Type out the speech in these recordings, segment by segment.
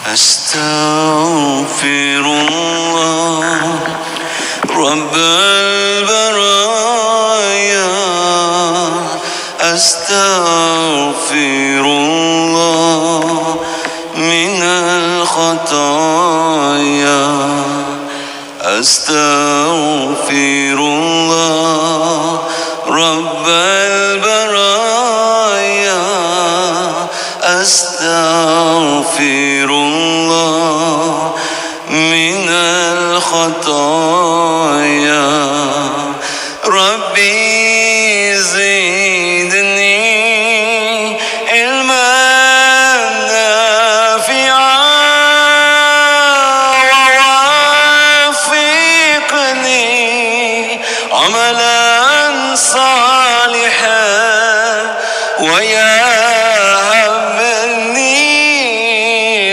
أستغفر الله رب البرايا، أستغفر الله من الخطايا، أستغفر الله رب البرايا، أستغفر الله من الخطايا. ربي زدني علما نافعا، ووفقني عملا صالحا، ويهبني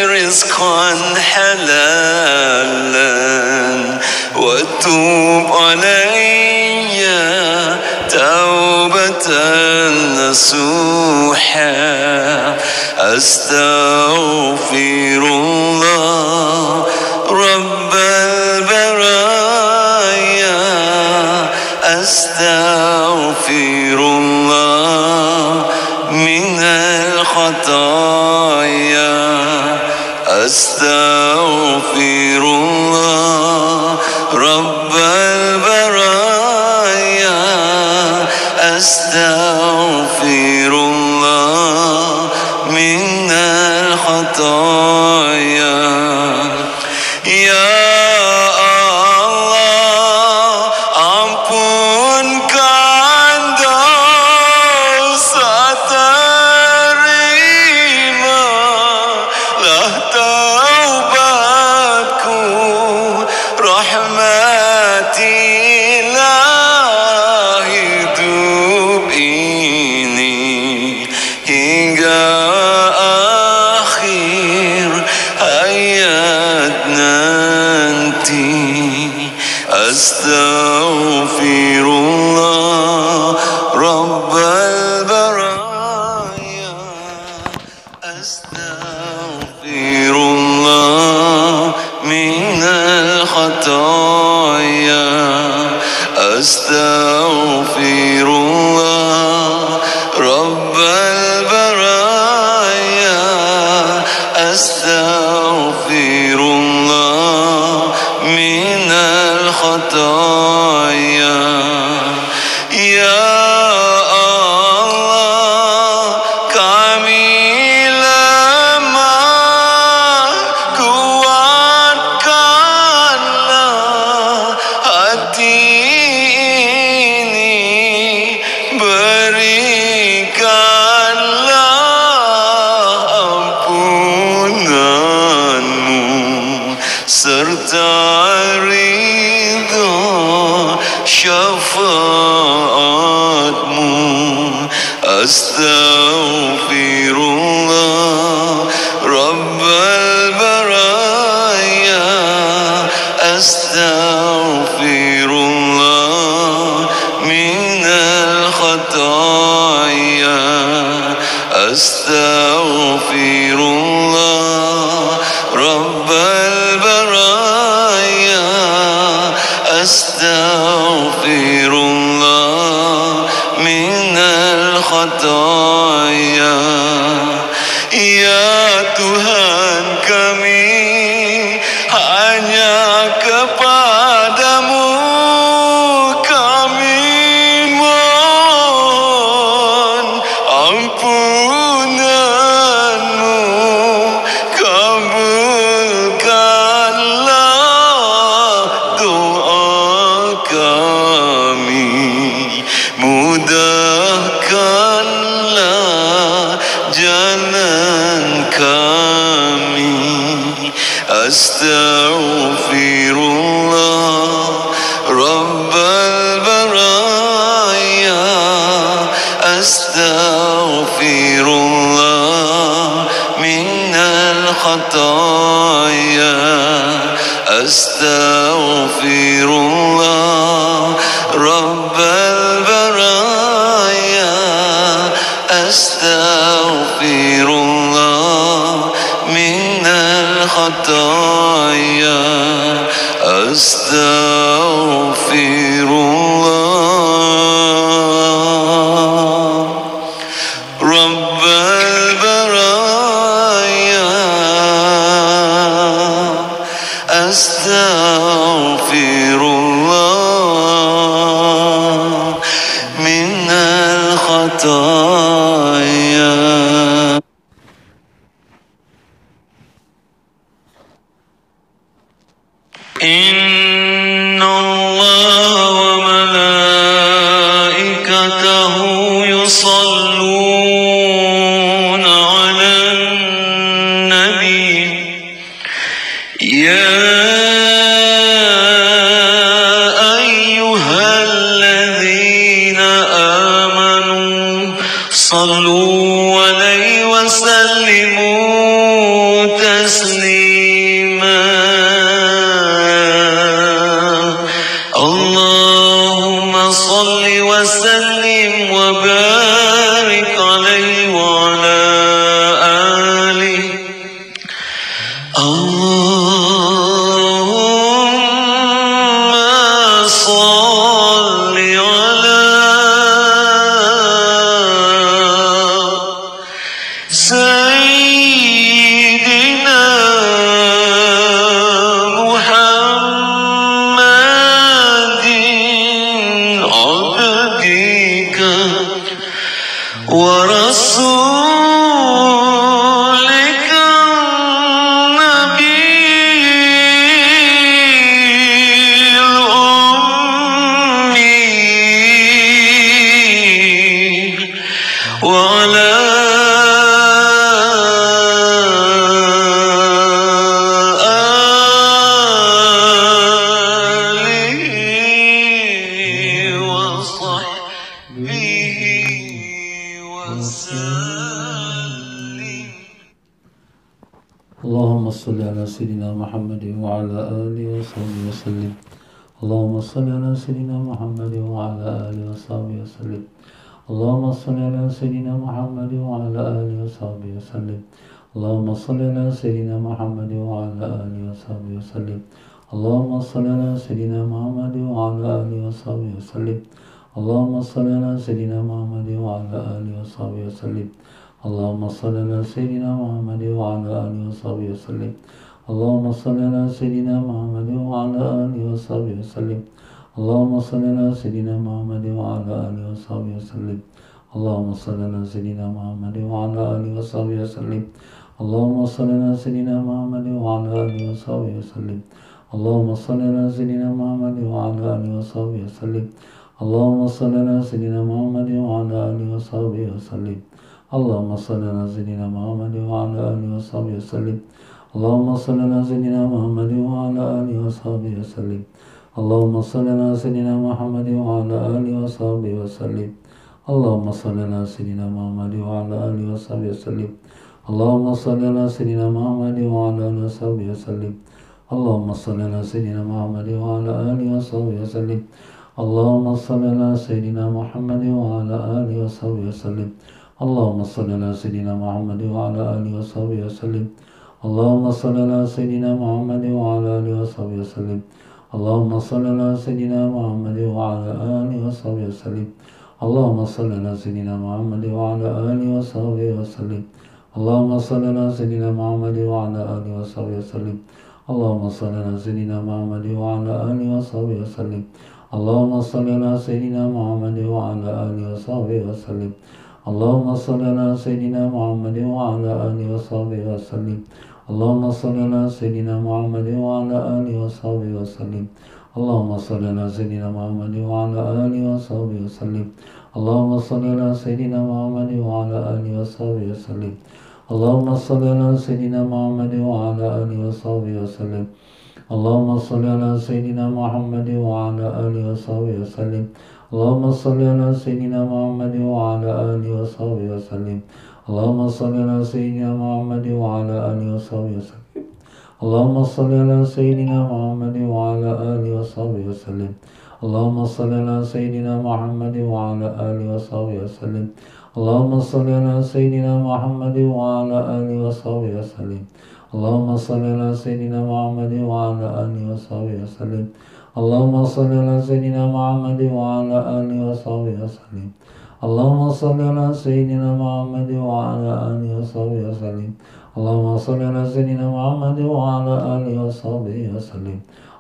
رزقا حلالا، وتوب علي توبة نصوحا. أستغفر الله رب البرايا، أستغفر الله من الخطايا، أستغفر الله رب البرايا، أستغفر الله من الخطايا. يا Allah, ampunkan dosa terimalah taubatku, rahmatilah hidup ini hingga akhir hayat nanti. Astaghfirullah Rabbal Baraya, Astaghfirullah minal khataya, Astaghfirullah Rabbal Baraya, Astaghfirullah minal khataya. Ya Allah, kami lemah, kuatkanlah hati ini, berikanlah ampunanmu serta ridho syafaatmu. Astaghfirullah Rabbal Baraya, Astaghfirullah minal khataya, Astaghfirullah Rabbal Baraya, Astaghfirullah minal khataya. Ya Tuhan kami, hanya kepadamu kami mohon ampunanmu, kabulkanlah doa kami, mudahkanlah jalan kami. Astaghfirullah Rabbal Baraya, Astaghfirullah minal khataya, Astaghfirullah Rabbal Baraya, Astaghfirullah minal الخطايا أستغفر الله رب البرايا أستغفر الله من الخطايا. إن الله وملائكته يصلون على النبي يا أيها الذين آمنوا صلوا عليه وسلموا تسليما. اللهم صل وسلم وبارك عليه وعلى آله. اللهم صل على سيدنا محمد عبدك ورسولك النبي الأمي وعلى آله وصحبه وسلم. اللهم صل على سيدنا محمد وعلى آله وصحبه وسلم. اللهم صل على سيدنا محمد وعلى آله وصحبه وسلم. اللهم صل على سيدنا محمد وعلى آله وصحبه وسلم. اللهم صل على سيدنا محمد وعلى آله وصحبه وسلم. اللهم صل على سيدنا محمد وعلى آله وصحبه وسلم. اللهم صل على سيدنا محمد وعلى آله وصحبه وسلم. اللهم صل على سيدنا محمد وعلى آله وصحبه وسلم. اللهم صل على سيدنا محمد وعلى آله وصحبه وسلم. اللهم صل على سيدنا محمد وعلى آله وصحبه وسلم. اللهم صل على سيدنا محمد وعلى آله وصحبه وسلم. اللهم صل على سيدنا محمد وعلى آله وصحبه وسلم. اللهم صل على سيدنا محمد وعلى آله وصحبه وسلم. اللهم صل على سيدنا محمد وعلى آله وصحبه وسلم. اللهم صل على سيدنا محمد وعلى آله وصحبه وسلم. اللهم صل على سيدنا محمد وعلى آله وصحبه وسلم. اللهم صل على سيدنا محمد وعلى آله وصحبه وسلم. اللهم صل على سيدنا محمد وعلى آله وصحبه وسلم. اللهم صل على سيدنا محمد وعلى آله وصحبه وسلم. اللهم صل على سيدنا محمد وعلى آله وصحبه وسلم. اللهم صل على سيدنا محمد وعلى آله وصحبه وسلم. اللهم صل على سيدنا محمد وعلى آله وصحبه وسلم. اللهم صل على سيدنا محمد وعلى آله وصحبه وسلم. اللهم صل على سيدنا محمد وعلى آله وصحبه وسلم. اللهم صل على سيدنا محمد وعلى آله وصحبه وسلم. اللهم صل على سيدنا محمد وعلى آله وصحبه وسلم. اللهم صل على سيدنا محمد وعلى آله وصحبه وسلم. اللهم صل على سيدنا محمد وعلى آله وصحبه وسلم. اللهم صل على سيدنا محمد وعلى آله وصحبه وسلم. اللهم صل على سيدنا محمد وعلى آله وصحبه وسلم. اللهم صل على سيدنا محمد وعلى آله وصحبه وسلم. اللهم صل على سيدنا محمد وعلى آله وصحبه وسلم. اللهم صل على سيدنا محمد وعلى آله وصحبه وسلم. اللهم صل على سيدنا محمد وعلى آله وصحبه وسلم. اللهم صل على سيدنا محمد وعلى آله وصحبه وسلم. اللهم صل على سيدنا محمد وعلى آله وصحبه وسلم. اللهم صل على سيدنا محمد وعلى آله وصحبه وسلم. اللهم صل على سيدنا محمد وعلى آله وصحبه وسلم. اللهم صل على سيدنا محمد وعلى آله وصحبه وسلم. اللهم صل على سيدنا محمد وعلى آله وصحبه وسلم اللهم صل على سيدنا محمد وعلى آله وصحبه وسلم اللهم صل على سيدنا محمد وعلى آله وصحبه وسلم اللهم صل على سيدنا محمد وعلى آله وصحبه وسلم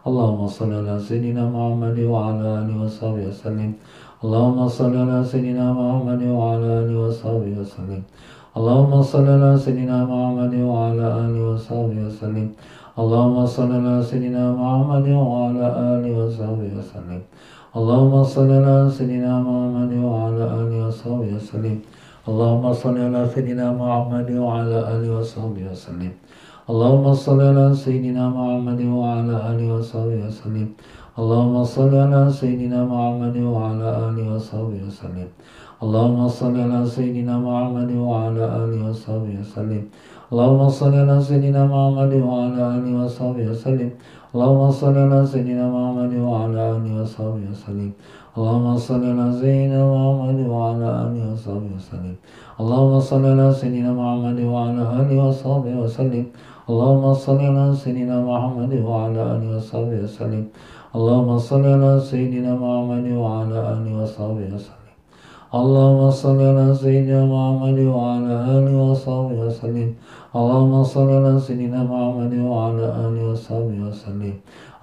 اللهم صل على سيدنا محمد وعلى آله وصحبه وسلم اللهم صل على سيدنا محمد وعلى آله وصحبه وسلم اللهم صل على سيدنا محمد وعلى آله وصحبه وسلم اللهم صل على سيدنا محمد وعلى آله وصحبه وسلم اللهم صل على سيدنا محمد وعلى آله وصحبه وسلم اللهم صل على سيدنا محمد وعلى آله وصحبه وسلم اللهم صل على سيدنا محمد وعلى آله وصحبه وسلم اللهم صل على سيدنا محمد وعلى آله وصحبه وسلم اللهم صل على سيدنا محمد وعلى آله وصحبه وسلم اللهم صل على سيدنا محمد وعلى آله وصحبه وسلم اللهم صل على سيدنا محمد وعلى آله وصحبه وسلم اللهم صل على سيدنا محمد وعلى آله وصحبه وسلم اللهم صل على سيدنا محمد وعلى آله وصحبه وسلم اللهم صل على سيدنا محمد وعلى آله وصحبه وسلم اللهم صل على سيدنا محمد وعلى آله وصحبه وسلم اللهم صل على سيدنا محمد وعلى آله وصحبه وسلم اللهم صل على سيدنا محمد وعلى آله وصحبه وسلم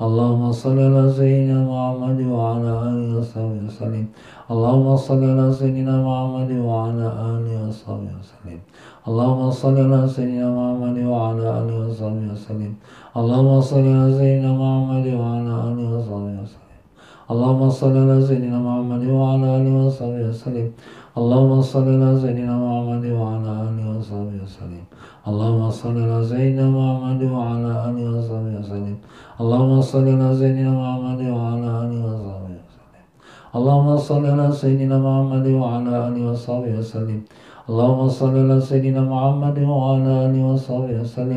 اللهم صل على سيدنا محمد وعلى آله وصحبه وسلم اللهم صل على سيدنا محمد وعلى آله وصحبه وسلم اللهم صل على سيدنا محمد وعلى آله وصحبه وسلم اللهم صل على سيدنا محمد وعلى آله وصحبه وسلم اللهم صل على سيدنا محمد وعلى آله وصحبه وسلم اللهم صل على سيدنا محمد وعلى آله وصحبه وسلم اللهم صل على سيدنا محمد وعلى آله وصحبه وسلم اللهم صل على سيدنا محمد وعلى آله وصحبه وسلم اللهم صل على سيدنا محمد وعلى آله وصحبه وسلم اللهم صل على سيدنا محمد وعلى آله وصحبه وسلم اللهم صل على سيدنا محمد وعلى آله وصحبه وسلم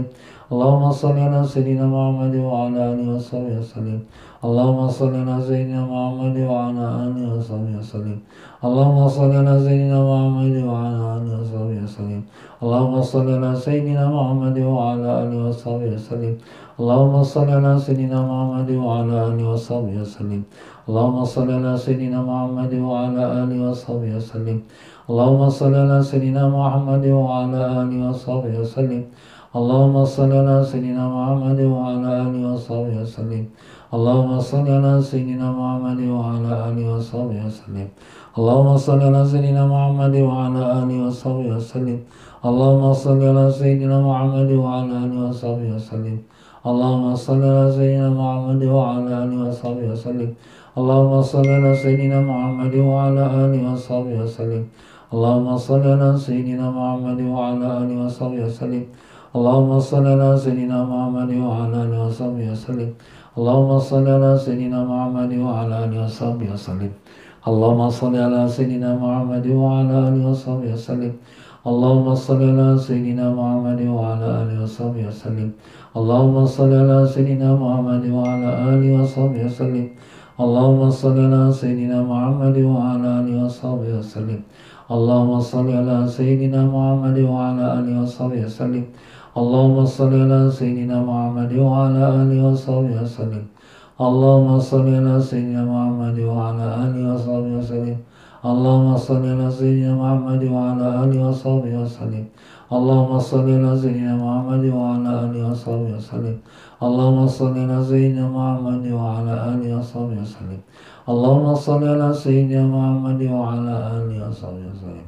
اللهم صل على سيدنا محمد وعلى آله وصحبه وسلم اللهم صل على سيدنا محمد وعلى آله وصحبه وسلم اللهم صل على سيدنا محمد وعلى آله وصحبه وسلم اللهم صل على سيدنا محمد وعلى آله وصحبه وسلم اللهم صل على سيدنا محمد وعلى آله وصحبه وسلم اللهم صل على سيدنا محمد وعلى آله وصحبه وسلم اللهم صل على سيدنا محمد وعلى آله وصحبه وسلم اللهم صل على سيدنا محمد وعلى آله وصحبه وسلم اللهم صل على سيدنا محمد وعلى آله وصحبه وسلم اللهم صل على سيدنا محمد وعلى آله وصحبه وسلم اللهم صل على سيدنا محمد وعلى آله وصحبه وسلم اللهم صل على سيدنا محمد وعلى آله وصحبه وسلم اللهم صل على سيدنا محمد وعلى آله وصحبه وسلم اللهم صل على سيدنا محمد وعلى آله وصحبه وسلم اللهم صل على سيدنا محمد وعلى آله وصحبه وسلم اللهم صل على سيدنا محمد وعلى آله وصحبه وسلم اللهم صل على سيدنا محمد وعلى آله وصحبه وسلم اللهم صل على سيدنا محمد وعلى آله وصحبه وسلم اللهم صل على سيدنا محمد وعلى آله وصحبه وسلم اللهم صل على سيدنا محمد وعلى آله وصحبه وسلم اللهم صل على سيدنا محمد وعلى آله وصحبه وسلم اللهم صل على سيدنا محمد وعلى آله وصحبه وسلم اللهم صل على سيدنا محمد وعلى آله وصحبه وسلم اللهم صل على سيدنا محمد وعلى آله وصحبه وسلم اللهم صل على سيدنا محمد وعلى آله وصحبه وسلم اللهم صل على سيدنا محمد وعلى آله وصحبه وسلم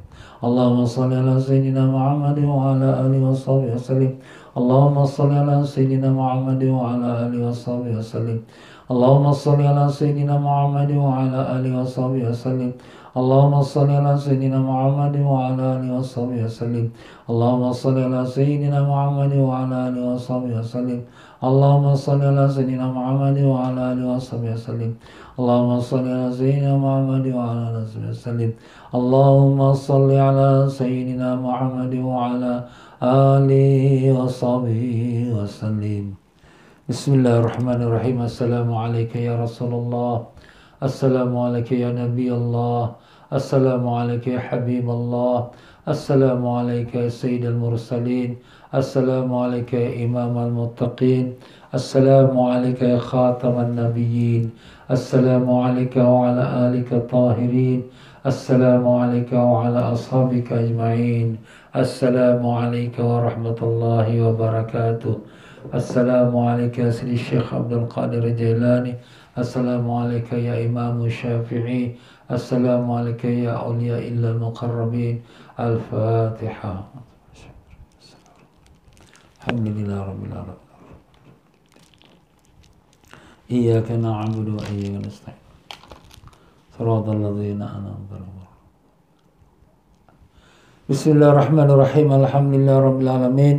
اللهم صل على سيدنا محمد وعلى آله وصحبه وسلم اللهم صل على سيدنا محمد وعلى آله وصحبه وسلم اللهم صل على سيدنا محمد وعلى آله وصحبه وسلم اللهم صل على سيدنا محمد وعلى آله وصحبه وسلم اللهم صل على سيدنا محمد وعلى آله وصحبه وسلم اللهم صل على سيدنا محمد وعلى آله وصحبه وسلم اللهم صل على سيدنا محمد وعلى آله وصحبه وسلم اللهم صل على سيدنا محمد وعلى آله وصحبه وسلم بسم الله الرحمن الرحيم السلام عليك يا رسول الله السلام عليك يا نبي الله السلام عليك يا حبيب الله السلام عليك يا سيد المرسلين Assalamualaikum ya imam al-muttaqin. Assalamualaikum ya khataman nabiyyin. Assalamualaikum wa ala alika tahirin. Assalamualaikum wa ala ashabika ajma'in. Assalamualaikum warahmatullahi wabarakatuh. Assalamualaikum ya Sidi Syekh Abdul Qadir Jailani. Assalamualaikum ya Imam Syafi'i. Assalamualaikum ya awliya illa al-muqarrabin. Al-Fatihah. Alhamdulillah Rabbil Alamin. Iyyaka na'budu wa iyyaka nasta'in. Shiratal ladzina an'amta 'alaihim. Bismillahirrahmanirrahim. Alhamdulillah Rabbil Alamin.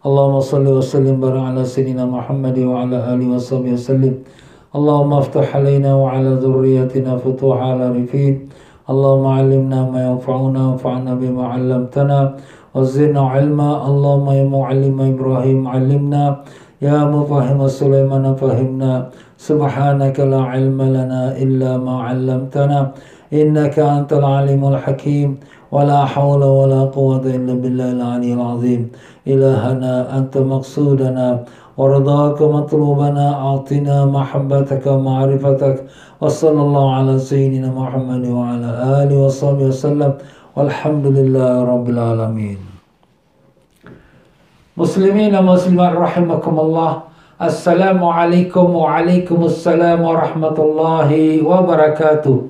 Allahumma salli wa sallim barik ala sayyidina Muhammad wa ala alihi wa sahbihi wasallim. Allahumma aftah alaina wa ala dhurriyyatina futuha ala rifin. Allahumma 'allimna ma yanfa'una wanfa'na bima 'allamtana wa zidna 'ilma. Allahumma ya mu'allim Ibrahim 'allimna, ya mufahhim Sulaiman fahimna. Subhanaka la 'ilma lana illa ma 'allamtana innaka antal 'alimul hakim. ولا حول ولا قوة إلا بالله العلي العظيم. إلهنا أنت مقصودنا ورضاك مطلوبنا. أعطنا محبتك ومعرفتك. وصلى الله على سيدنا محمد وعلى آله وصحبه وسلم والحمد لله رب العالمين. Muslimin dan muslimat rahimakumullah. Assalamualaikum waalaikumsalam warahmatullahi wabarakatuh.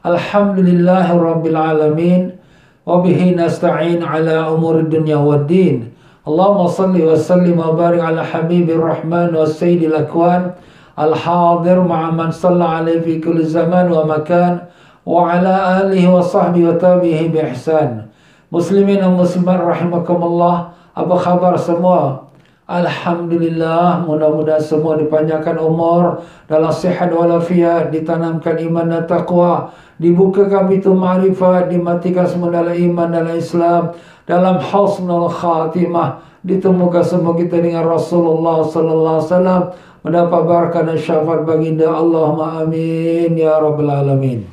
Alhamdulillahi rabbil alamin. Wabihi nasta'in ala umur dunya wad din. Allahumma salli wa sallim wa barik ala habibir rahman wa sayyidil akwan al-hadir ma'a man salla alaihi fi kulli zaman wa makan wa ala alihi wa sahbihi wa tabihi bi ihsan. Muslimin dan muslimat rahimakumullah. Apa khabar semua? Alhamdulillah, mudah-mudahan semua dipanjangkan umur, dalam sihat walafiat, ditanamkan iman dan taqwa, dibukakan pintu ma'rifat, dimatikan semua dalam iman dalam Islam, dalam husnul khatimah, ditemukan semua kita dengan Rasulullah sallallahu alaihi wasallam, mendapat barakah dan syafaat baginda. Allahumma amin ya rabbal alamin.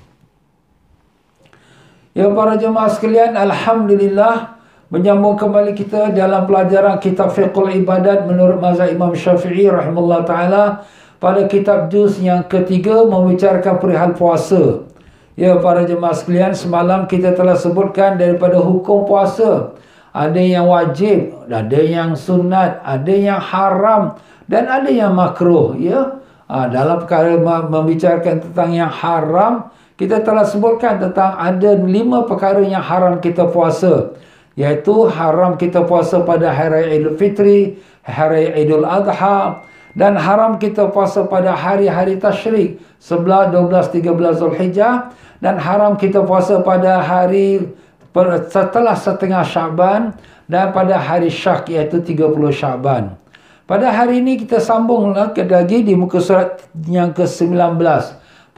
Ya para jemaah sekalian, alhamdulillah, menyambung kembali kita dalam pelajaran kitab Fiqhul Ibadat menurut mazhab Imam Syafi'i rahimahullah ta'ala, pada kitab juz yang ketiga membicarakan perihal puasa. Ya para jemaah sekalian, semalam kita telah sebutkan daripada hukum puasa. Ada yang wajib, ada yang sunat, ada yang haram, dan ada yang makruh. Ya, dalam perkara membicarakan tentang yang haram, kita telah sebutkan tentang ada 5 perkara yang haram kita puasa. Iaitu haram kita puasa pada hari Idul Fitri, hari Idul Adha, dan haram kita puasa pada hari-hari tasyrik 11, 12, 13 Zulhijjah, dan haram kita puasa pada hari setelah setengah Syaban dan pada hari Syak iaitu 30 Syaban. Pada hari ini kita sambung lagi di muka surat yang ke-19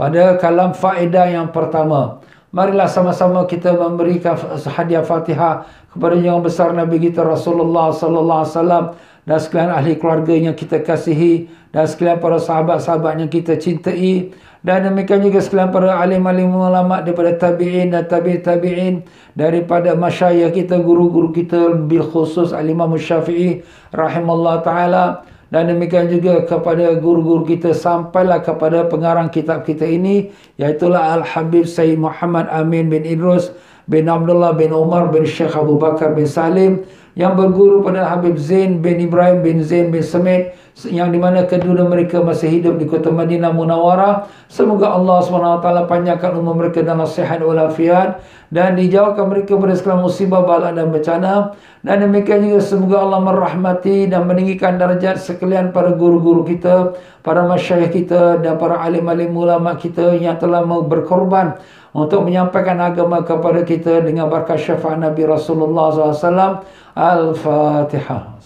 pada kalam faedah yang pertama. Marilah sama-sama kita memberikan hadiah Fatihah kepada yang besar Nabi kita Rasulullah sallallahu alaihi wasallam dan sekalian ahli keluarga yang kita kasihi dan sekalian para sahabat-sahabat yang kita cintai, dan demikian juga sekalian para alim-alim ulama daripada tabi'in dan tabi'in daripada masyayikh kita, guru-guru kita, bil khusus al-Imam Syafi'i rahimallahu taala, dan demikian juga kepada guru-guru kita sampailah kepada pengarang kitab kita ini, iaitulah Al-Habib Sayyid Muhammad Amin bin Idrus bin Abdullah bin Umar bin Syekh Abu Bakar bin Salim, yang berguru pada Habib Zain bin Ibrahim bin Zain bin Semit, yang dimana kedua mereka masih hidup di kota Madinah Munawwarah. Semoga Allah SWT panjangkan umur mereka dalam sihat walafiat dan dijauhkan mereka dari segala musibah, bala dan bencana. Dan demikian juga semoga Allah merahmati dan meninggikan darjat sekalian para guru-guru kita, para masyayikh kita, dan para alim-alim ulama kita yang telah berkorban untuk menyampaikan agama kepada kita dengan berkat syafaat Nabi Rasulullah SAW. Al-Fatihah.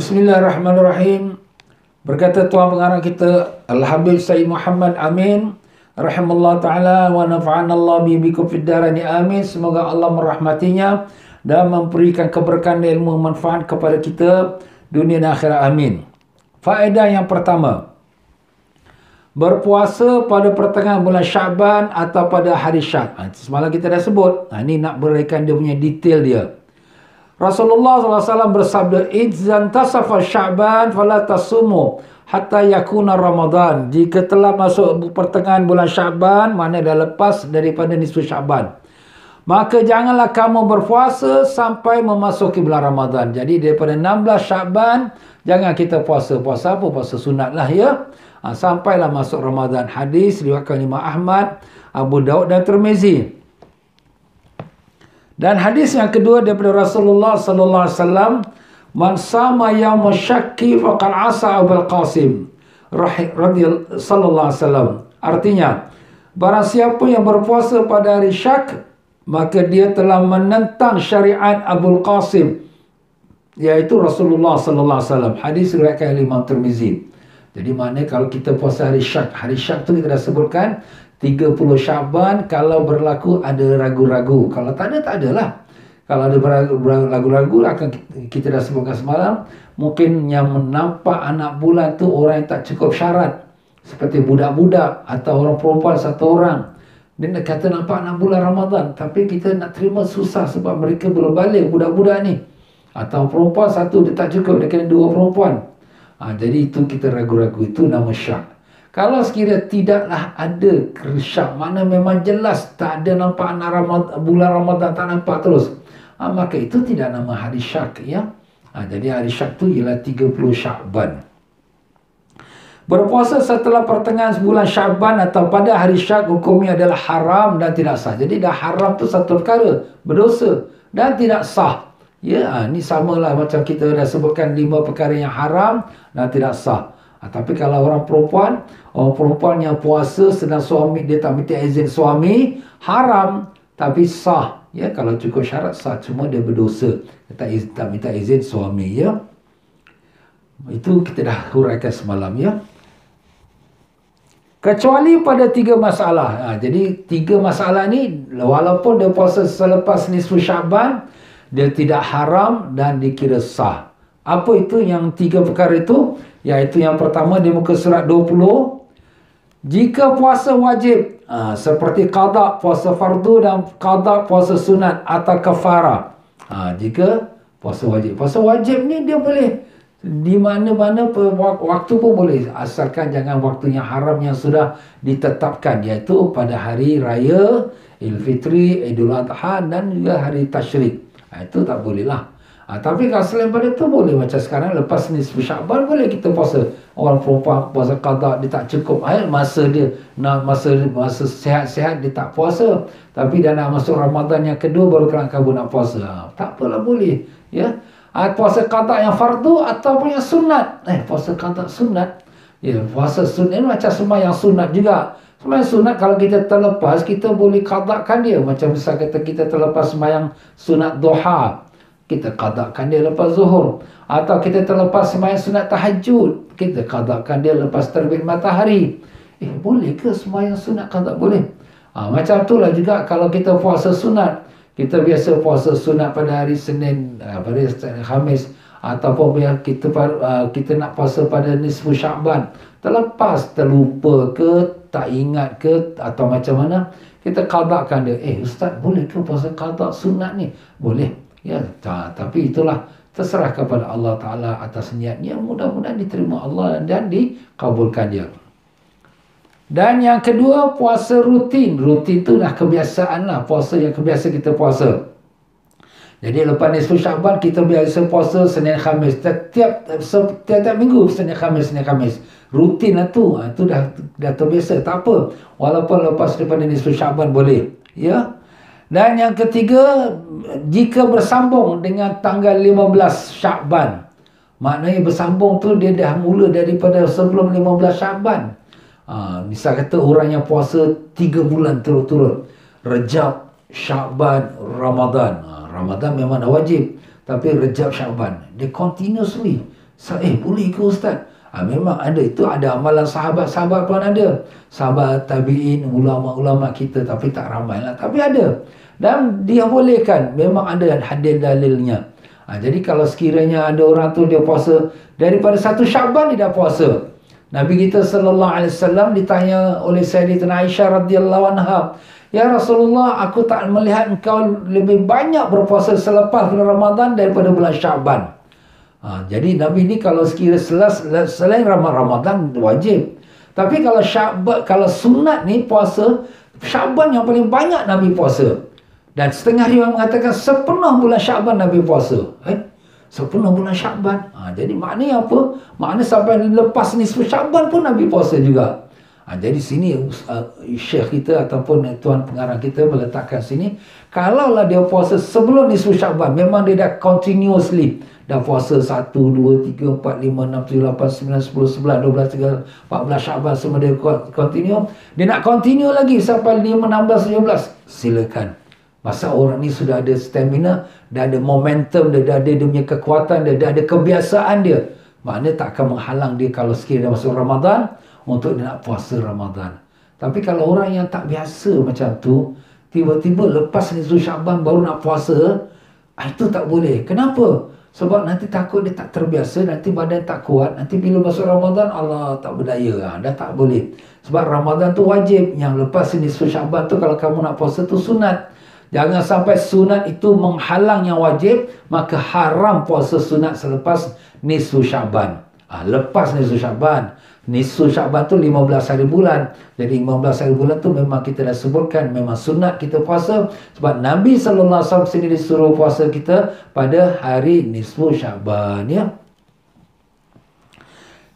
Bismillahirrahmanirrahim. Berkata Tuan Pengarang kita Al-Habib Sayyid Muhammad Amin rahimahullah ta'ala wa nafa'ana Allah bikum fid darani amin. Semoga Allah merahmatinya dan memberikan keberkahan dan ilmu manfaat kepada kita dunia dan akhirat amin. Faedah yang pertama, berpuasa pada pertengahan bulan Syaban atau pada hari Syak. Semalam kita dah sebut. Ini nak berikan dia punya detail dia. Rasulullah SAW bersabda, "Idzan tasafa Sya'ban fala tasumu hatta yakuna Ramadan." Jika telah masuk pertengahan bulan Sya'ban, mana dah lepas daripada nisfu Sya'ban, maka janganlah kamu berpuasa sampai memasuki bulan Ramadan. Jadi daripada 16 Sya'ban jangan kita puasa. Puasa apa? Puasa sunat lah ya. Sampailah masuk Ramadan. Hadis riwayatkan Imam Ahmad, Abu Daud dan Tirmizi. Dan hadis yang kedua daripada Rasulullah sallallahu alaihi wasallam, "Man sama yaum syakki faqad asa Abul Qasim radhiyallahu sallallahu alaihi wasallam." Artinya, barang siapa yang berpuasa pada hari Syak, maka dia telah menentang syariat Abul Qasim, iaitu Rasulullah sallallahu alaihi wasallam. Hadis riwayatkan Imam Tirmizi. Jadi maknanya kalau kita puasa hari Syak tu kita dah sebutkan 30 Syaban kalau berlaku ada ragu-ragu. Kalau tak ada, tak adalah. Kalau ada ragu-ragu akan kita dah sebutkan semalam. Mungkin yang menampak anak bulan tu orang yang tak cukup syarat. Seperti budak-budak atau orang perempuan satu orang. Dia nak kata nampak anak bulan Ramadan. Tapi kita nak terima susah sebab mereka belum balik budak-budak ni. Atau perempuan satu dia tak cukup. Dia kena 2 perempuan. Jadi itu kita ragu-ragu. Itu nama Syak. Kalau sekiranya tidaklah ada Syak, mana memang jelas tak ada nampak bulan Ramadan, tak nampak terus, maka itu tidak nama hari Syak ya. Jadi hari Syak tu ialah 30 Sya'ban. Berpuasa setelah pertengahan bulan Sya'ban atau pada hari Syak hukumnya adalah haram dan tidak sah. Jadi dah haram tu satu perkara, berdosa dan tidak sah. Ya, ni samalah macam kita dah sebutkan 5 perkara yang haram dan tidak sah. Tapi kalau orang perempuan yang puasa sedang suami dia tak minta izin suami, haram tapi sah. Ya, kalau cukup syarat sah, cuma dia berdosa. Dia tak minta izin suami ya. Itu kita dah huraikan semalam ya. Kecuali pada 3 masalah. Jadi 3 masalah ni walaupun dia puasa selepas nisfu Sya'ban, dia tidak haram dan dikira sah. Apa itu yang 3 perkara itu? Iaitu yang pertama di muka surat 20. Jika puasa wajib, seperti qada puasa fardu dan qada puasa sunat atau kafarah. Jika puasa wajib ni dia boleh di mana-mana waktu pun boleh, asalkan jangan waktu yang haram yang sudah ditetapkan, iaitu pada hari raya Aidilfitri, Aidil Adha dan juga hari Tasyrik. Itu tak boleh lah. Tapi kalau selain pada itu boleh. Macam sekarang lepas nisfu Sya'ban boleh kita puasa. Orang perempuan puasa qada dia tak cukup masa dia nak masa sihat-sihat dia tak puasa. Tapi dah nak masuk Ramadan yang kedua baru kabur nak puasa. Tak apalah boleh. Ya. Puasa qada yang fardu ataupun yang sunat. Puasa qada sunat. Ya, puasa sunat macam sembahyang sunat juga. Sembahyang sunat kalau kita terlepas kita boleh qadakan dia. Macam misal kata kita terlepas sembahyang sunat duha, kita qadakan dia lepas zuhur. Atau kita terlepas sembahyang sunat tahajud, kita qadakan dia lepas terbit matahari. Boleh ke sembahyang sunat qada? Boleh. Macam itulah juga kalau kita puasa sunat. Kita biasa puasa sunat pada hari Senin, pada hari Khamis. Ataupun kita nak puasa pada nisfu Sya'ban. Terlepas, terlupa ke, tak ingat ke, atau macam mana, kita qadakan dia. Ustaz, boleh ke puasa qada sunat ni? Boleh. Ya, tapi itulah terserah kepada Allah Ta'ala atas niatnya. Mudah-mudahan diterima Allah dan dikabulkan dia. Dan yang kedua, puasa rutin. Rutin tu dah kebiasaan lah. Puasa yang kebiasa kita puasa. Jadi lepas nisfu Sya'ban kita biasa puasa Senin Khamis. Setiap minggu Senin Khamis. Rutin lah tu. Itu dah terbiasa. Tak apa. Walaupun lepas daripada nisfu Sya'ban boleh. Ya. Dan yang ketiga, jika bersambung dengan tanggal 15 Sya'ban. Maknanya bersambung tu dia dah mula daripada sebelum 15 Sya'ban. Misal kata orang yang puasa 3 bulan turut-turut. Rejab, Sya'ban, Ramadan. Ramadan memang dah wajib. Tapi Rejab, Sya'ban, dia continuously Boleh ke Ustaz? Memang ada, itu ada amalan sahabat-sahabat pun ada. Sahabat tabi'in, ulama-ulama kita, tapi tak ramai lah. Tapi ada. Dan dia bolehkan, memang ada hadis dalilnya. Jadi kalau sekiranya ada orang tu dia puasa daripada 1 Sya'ban dia dah puasa. Nabi kita sallallahu alaihi wasallam ditanya oleh Sayyidatina Aisyah radhiyallahu anha, "Ya Rasulullah, aku tak melihat engkau lebih banyak berpuasa selepas bulan Ramadan daripada bulan Sya'ban." Jadi Nabi ni kalau sekiranya selain Ramadan wajib. Tapi kalau Sya'ban, kalau sunat ni puasa Sya'ban yang paling banyak Nabi puasa. Dan setengah riwayat mengatakan sepenuh bulan Sya'ban Nabi puasa. Sepenuh bulan Sya'ban. Jadi maknanya apa? Maknanya sampai lepas nisfu Sya'ban pun Nabi puasa juga. Jadi sini syekh kita ataupun tuan pengarang kita meletakkan sini, kalaulah dia puasa sebelum nisfu Sya'ban, memang dia dah continuously dah puasa 1, 2, 3, 4, 5, 6, 7, 8, 9, 10, 11, 12, 13, 14 Sya'ban semua dia continue. Dia nak continue lagi sampai 5, 16, 17. Silakan. Masa orang ni sudah ada stamina, dah ada momentum, dah ada dia punya kekuatan, dah ada kebiasaan dia. Maknanya tak akan menghalang dia kalau sekiranya dah masuk Ramadan untuk dia nak puasa Ramadan. Tapi kalau orang yang tak biasa macam tu, tiba-tiba lepas nisfu Sya'ban baru nak puasa, itu tak boleh. Kenapa? Sebab nanti takut dia tak terbiasa, nanti badan tak kuat, nanti bila masuk Ramadan, Allah tak berdaya. Dah tak boleh. Sebab Ramadan tu wajib. Yang lepas nisfu Sya'ban tu kalau kamu nak puasa tu sunat. Jangan sampai sunat itu menghalang yang wajib, maka haram puasa sunat selepas nisfu Sya'ban. Lepas nisfu Sya'ban. Nisfu Sya'ban tu 15 hari bulan. Jadi 15 hari bulan tu memang kita dah sebutkan, memang sunat kita puasa. Sebab Nabi SAW sendiri disuruh puasa kita pada hari nisfu Sya'ban. Ya.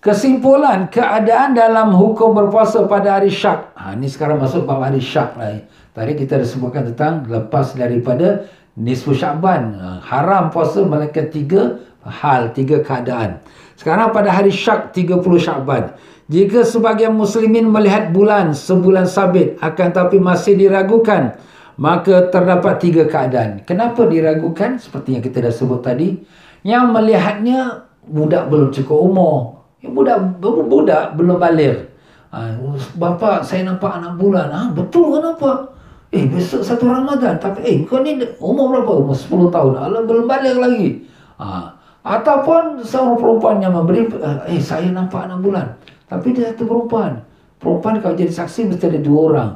Kesimpulan, keadaan dalam hukum berpuasa pada hari syak. Ini sekarang masuk bab hari syak lah. Tadi kita dah sebutkan tentang lepas daripada nisfu Sya'ban. Haram puasa melainkan 3 hal, 3 keadaan. Sekarang pada hari syak 30 Sya'ban. Jika sebagian muslimin melihat bulan sebulan sabit akan tapi masih diragukan, maka terdapat 3 keadaan. Kenapa diragukan? Seperti yang kita dah sebut tadi. Yang melihatnya budak belum cukup umur. Budak belum balik. Bapa, saya nampak anak bulan. Betul ke nampak? Besok 1 Ramadan. Tapi kau ni umur berapa? Umur 10 tahun. Alah, belum balik lagi. Ataupun seorang perempuan yang memberi, saya nampak anak bulan. Tapi dia satu perempuan. Perempuan kalau jadi saksi mesti ada 2 orang.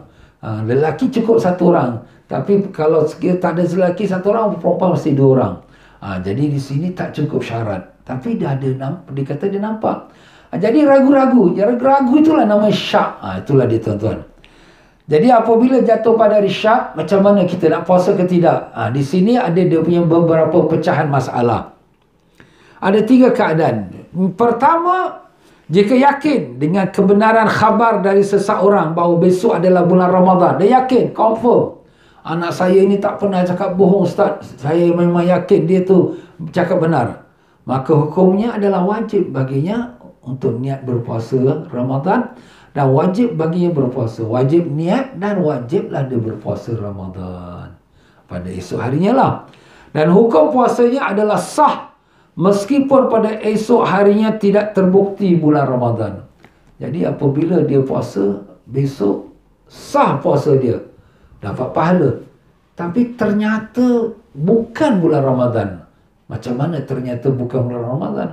Lelaki cukup 1 orang. Tapi kalau tak ada lelaki 1 orang, perempuan mesti 2 orang. Jadi di sini tak cukup syarat. Tapi dah ada, dia kata dia nampak. Jadi ragu-ragu. Ragu itulah namanya syak. Itulah dia tuan-tuan. Jadi apabila jatuh pada hari syak, macam mana kita nak puasa ke tidak? Di sini ada dia punya beberapa pecahan masalah. Ada 3 keadaan. Pertama, jika yakin dengan kebenaran khabar dari seseorang bahawa besok adalah bulan Ramadan. Dia yakin, confirm. Anak saya ini tak pernah cakap bohong, Ustaz. Saya memang yakin dia tu cakap benar. Maka hukumnya adalah wajib baginya untuk niat berpuasa Ramadan. Dan wajib baginya berpuasa. Wajib niat dan wajiblah dia berpuasa Ramadan. Pada esok harinya lah. Dan hukum puasanya adalah sah. Meskipun pada esok harinya tidak terbukti bulan Ramadan. Jadi apabila dia puasa, besok sah puasa dia. Dapat pahala. Tapi ternyata bukan bulan Ramadan. Macam mana ternyata bukan bulan Ramadan?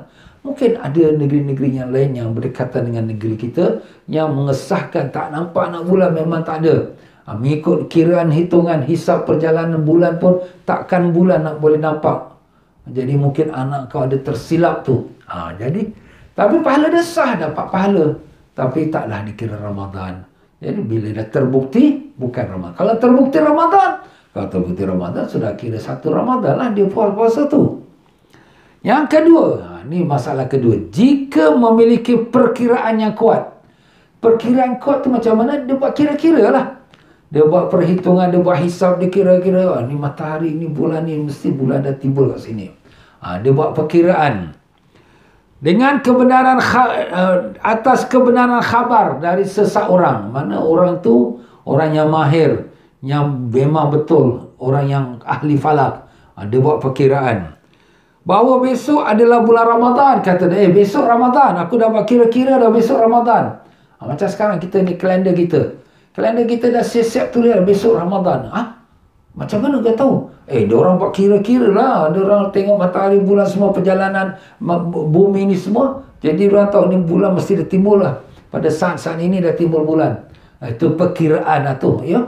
Mungkin ada negeri-negeri yang lain yang berdekatan dengan negeri kita yang mengesahkan tak nampak anak bulan, memang tak ada. Mengikut kiraan hitungan hisap perjalanan bulan pun takkan bulan nak boleh nampak. Jadi mungkin anak kau ada tersilap tu. Tapi pahala dia sah, dapat pahala. Tapi taklah dikira Ramadan. Jadi bila dah terbukti, bukan Ramadan. Kalau terbukti Ramadan, sudah kira 1 Ramadan lah dia puasa tu. Yang kedua, ni masalah kedua. Jika memiliki perkiraan yang kuat. Perkiraan kuat tu macam mana? Dia buat kira-kira lah. Dia buat perhitungan, dia buat hisap, dia kira-kira. Ni matahari, ni bulan ni, mesti bulan dah timbul kat sini. Dia buat perkiraan. Dengan kebenaran, atas kebenaran khabar dari seseorang. Mana orang tu, orang yang mahir. Yang memang betul. Orang yang ahli falak. Dia buat perkiraan. bahawa besok adalah bulan Ramadan. Kata dia, besok Ramadan. Aku dah buat kira-kira dah besok Ramadan. Macam sekarang kita ni, kalender kita. Kalender kita dah siap-siap tulis besok Ramadan. Macam mana kau tahu? Diorang buat kira-kira lah. Diorang tengok matahari, bulan, semua perjalanan bumi ni semua. Jadi diorang tahu ni bulan mesti dah timbul lah. Pada saat-saat ini dah timbul bulan. Itu perkiraan lah tu, ya.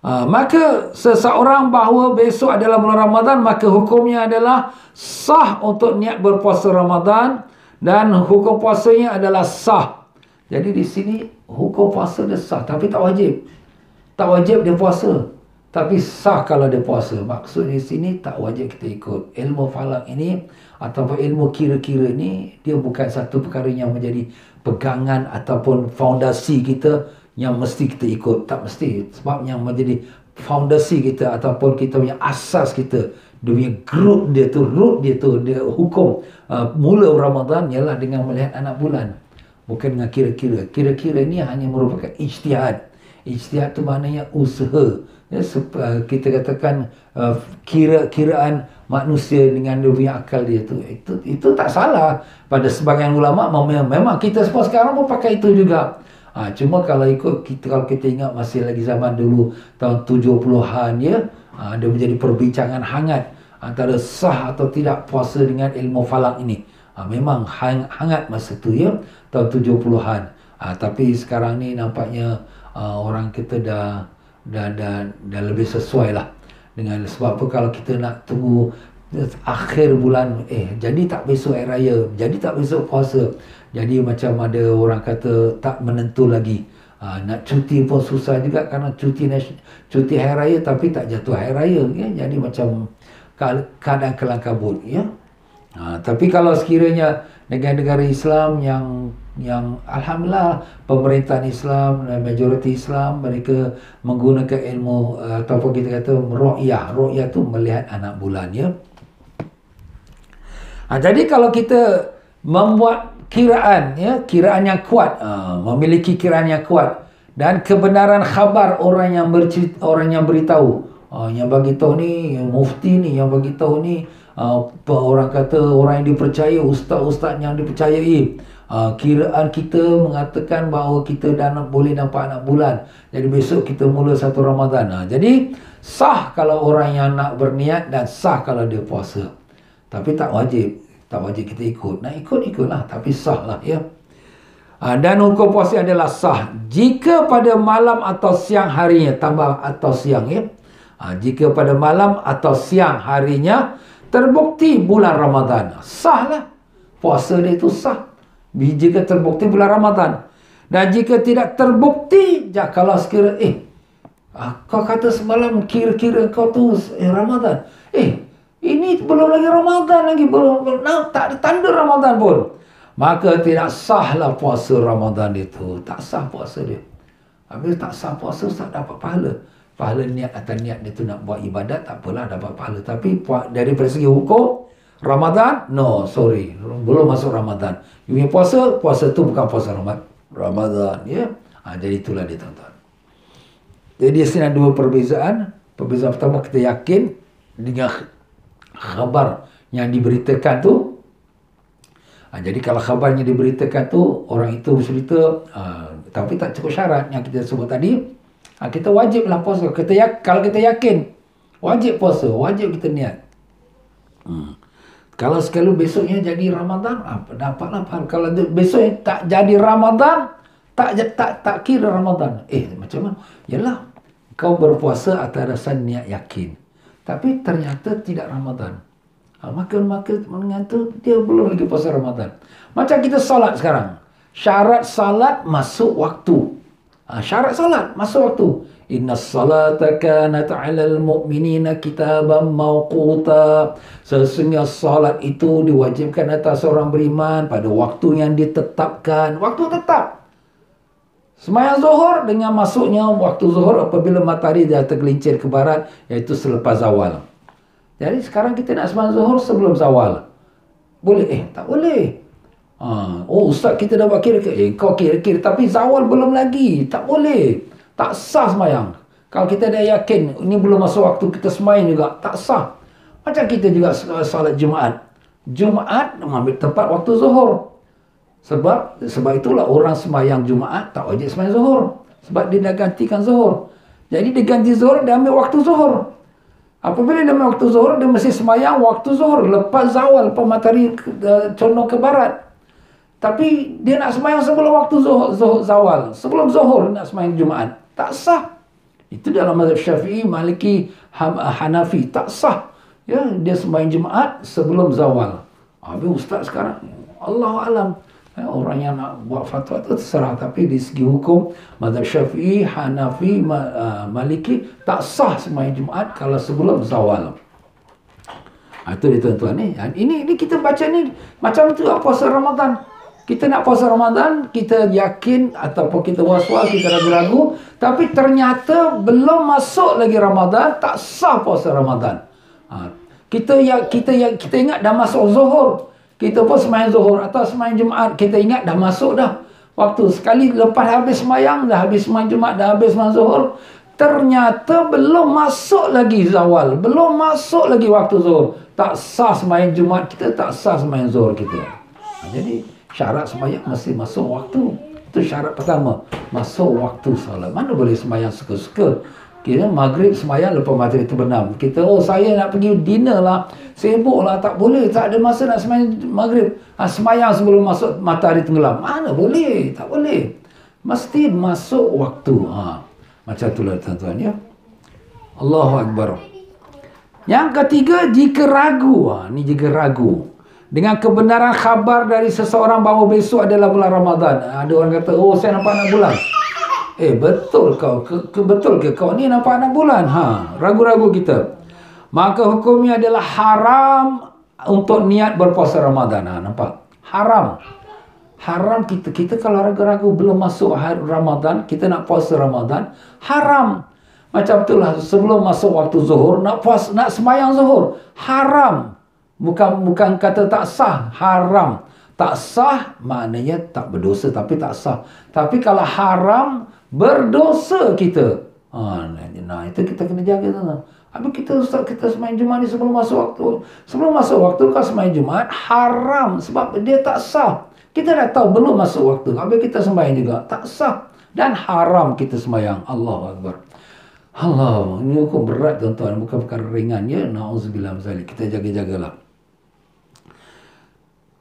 Maka seseorang bahawa besok adalah bulan Ramadan, maka hukumnya adalah sah untuk niat berpuasa Ramadan, dan hukum puasanya adalah sah. Jadi di sini hukum puasa dia sah, tapi tak wajib. Tak wajib dia puasa, tapi sah kalau dia puasa. Maksud di sini tak wajib kita ikut. Ilmu falak ini ataupun ilmu kira-kira ni, dia bukan satu perkara yang menjadi pegangan ataupun fondasi kita yang mesti kita ikut. Tak mesti. Sebab yang menjadi fondasi kita ataupun kita punya asas kita, dia punya root dia tu, dia hukum mula Ramadan ialah dengan melihat anak bulan, bukan dengan kira-kira. Kira-kira ni hanya merupakan ijtihad. Ijtihad tu maknanya usaha, ya, kita katakan kira-kiraan manusia dengan dia punya akal dia tu. Itu tak salah. Pada sebahagian ulama memang kita semua sekarang pun pakai itu juga. Cuma kalau kalau kita ingat masih lagi zaman dulu tahun 70-an, ya, dia menjadi perbincangan hangat antara sah atau tidak puasa dengan ilmu falak ini. Memang hangat masa tu, ya, tahun 70-an. Tapi sekarang ni nampaknya orang kita dah lebih sesuai lah dengan. Sebab apa, kalau kita nak tunggu akhir bulan, jadi tak besok air raya, jadi tak besok puasa, jadi macam ada orang kata tak menentu lagi. Nak cuti pun susah juga, kerana cuti hari raya tapi tak jatuh hari raya, ya? Jadi macam keadaan kelang kabut, ya. Tapi kalau sekiranya negara-negara Islam yang alhamdulillah pemerintahan Islam, majoriti Islam, mereka menggunakan ilmu ataupun kita kata ru'yah. Ru'yah tu melihat anak bulan, ya. Jadi kalau kita membuat kiraan, ya, kiraan yang kuat, memiliki kiraan yang kuat, dan kebenaran khabar orang yang beritahu, yang bagi tahu ni mufti ni, yang bagi tahu ni orang kata orang yang dipercaya, ustaz-ustaz yang dipercayai, kiraan kita mengatakan bahawa kita dah boleh nampak anak bulan, jadi besok kita mula 1 Ramadan. Jadi sah kalau orang yang nak berniat, dan sah kalau dia puasa. Tapi tak wajib kita ikut. Nak ikutlah, tapi sah lah, ya. Dan hukum puasa adalah sah jika pada malam atau siang harinya, tambah atau siang, ya. Jika pada malam atau siang harinya terbukti bulan Ramadan, sah lah. Puasa dia itu sah jika terbukti bulan Ramadan. Dan jika tidak terbukti, kalau sekira kau kata semalam kira-kira kau tu Ramadan, ini belum lagi Ramadan lagi, belum tak ada tanda Ramadan pun, maka tidak sahlah puasa Ramadan itu. Tak sah puasa dia. Habis tak sah puasa, tak dapat pahala. Pahala niat atau niat dia tu nak buat ibadat, tak apalah, dapat pahala. Tapi dari segi hukum Ramadan, no, sorry, belum masuk Ramadan. You punya puasa tu bukan puasa Ramadan, ya. Jadi itulah dia, tuan-tuan. Jadi di sini ada dua perbezaan. Perbezaan pertama, kita yakin dengan khabar yang diberitakan tu. Jadi kalau khabarnya diberitakan tu, orang itu bercerita, tapi tak cukup syarat yang kita sebut tadi, kita wajiblah puasa. Kalau kita yakin, wajib puasa, wajib kita niat. Kalau sekali besoknya jadi Ramadan, dapatlah pahala. Kalau besoknya tak jadi Ramadan, tak kira Ramadan. Macam mana? Yalah, kau berpuasa atas dasar niat yakin, tapi ternyata tidak Ramadan. Maka dengan tu dia belum lagi puasa Ramadan. Macam kita solat sekarang. Syarat salat masuk waktu. Syarat salat masuk waktu. Inna salata kanat 'alal mu'minina kitaban mawquta. Sesungguhnya salat itu diwajibkan atas orang beriman pada waktu yang ditetapkan. Waktu tetap. Sembahyang zuhur dengan masuknya waktu zuhur apabila matahari dah tergelincir ke barat, iaitu selepas zawal. Jadi sekarang kita nak sembahyang zuhur sebelum zawal. Boleh? Tak boleh. Ustaz, kita dah buat kira-kira. Kau kira-kira tapi zawal belum lagi. Tak boleh. Tak sah sembahyang. Kalau kita dah yakin ini belum masuk waktu, kita sembahyang juga, tak sah. Macam kita juga solat Jumaat. Jumaat mengambil tempat waktu zuhur. Sebab itulah orang sembahyang Jumaat tak wajib sembahyang zuhur. Sebab dia dah gantikan zuhur. Jadi dia ganti zuhur, dia ambil waktu zuhur. Apabila dia ambil waktu zuhur, dia mesti sembahyang waktu zuhur. Lepas zawal, lepas matahari condong ke barat. Tapi dia nak sembahyang sebelum waktu zawal. Sebelum zuhur nak sembahyang Jumaat. Tak sah. Itu dalam mazhab Syafi'i, Maliki, Hanafi. Tak sah. Ya, dia sembahyang Jumaat sebelum zawal. Habis ustaz sekarang, Allahu alam. Orang yang nak buat fatwa itu terserah. Tapi di segi hukum, mazhab Syafi'i, Hanafi, Maliki, tak sah sembahyang Jumaat kalau sebelum zawal. Itu dia tuan-tuan ni. Ini kita baca ni macam tu puasa Ramadan. Kita nak puasa Ramadan, kita yakin ataupun kita was-was, kita ragu-ragu, tapi ternyata belum masuk lagi Ramadan, tak sah puasa Ramadan. Kita ingat dah masuk zuhur. Kita pun sembahyang zuhur atau sembahyang Jumaat, kita ingat dah masuk dah waktu. Sekali lepas habis sembahyang, dah habis sembahyang Jumaat, dah habis sembahyang zuhur, ternyata belum masuk lagi zawal, belum masuk lagi waktu zuhur. Tak sah sembahyang Jumaat kita, tak sah sembahyang zuhur kita. Jadi syarat sembahyang mesti masuk waktu. Itu syarat pertama, masuk waktu solat. Mana boleh sembahyang suka-suka. Kira maghrib sembahyang lepas matahari terbenam. Kita, saya nak pergi dinner lah, sibuk lah, tak boleh, tak ada masa nak sembahyang maghrib. Sembahyang sebelum masuk matahari tenggelam. Mana boleh, tak boleh. Mesti masuk waktu. Macam itulah tuan-tuan ya. Allahu Akbar. Yang ketiga, jika ragu. Ni jika ragu dengan kebenaran khabar dari seseorang bahawa besok adalah bulan Ramadan. Ada orang kata, saya nampak anak bulan. Betul kau? Betul ke kau ni nampak anak bulan? Ragu-ragu kita. Maka hukumnya adalah haram untuk niat berpuasa Ramadan. Nampak? Haram. Haram kita kalau ragu-ragu belum masuk hari Ramadan, kita nak puasa Ramadan, haram. Macam itulah sebelum masuk waktu zuhur, nak sembahyang zuhur, haram. Bukan kata tak sah, haram. Tak sah maknanya tak berdosa, tapi tak sah. Tapi kalau haram, berdosa kita. Itu kita kena jaga tu. Habis kita sembahyang Jumaat ni sebelum masuk waktu. Sebelum masuk waktu kau sembahyang Jumaat, haram. Sebab dia tak sah. Kita dah tahu belum masuk waktu. Habis kita sembahyang juga, tak sah. Dan haram kita sembahyang. Allahu Akbar. Allah, ini hukum berat tuan-tuan. Bukan perkara ringan ya. Na'udzubillah mazalik. Kita jaga-jagalah.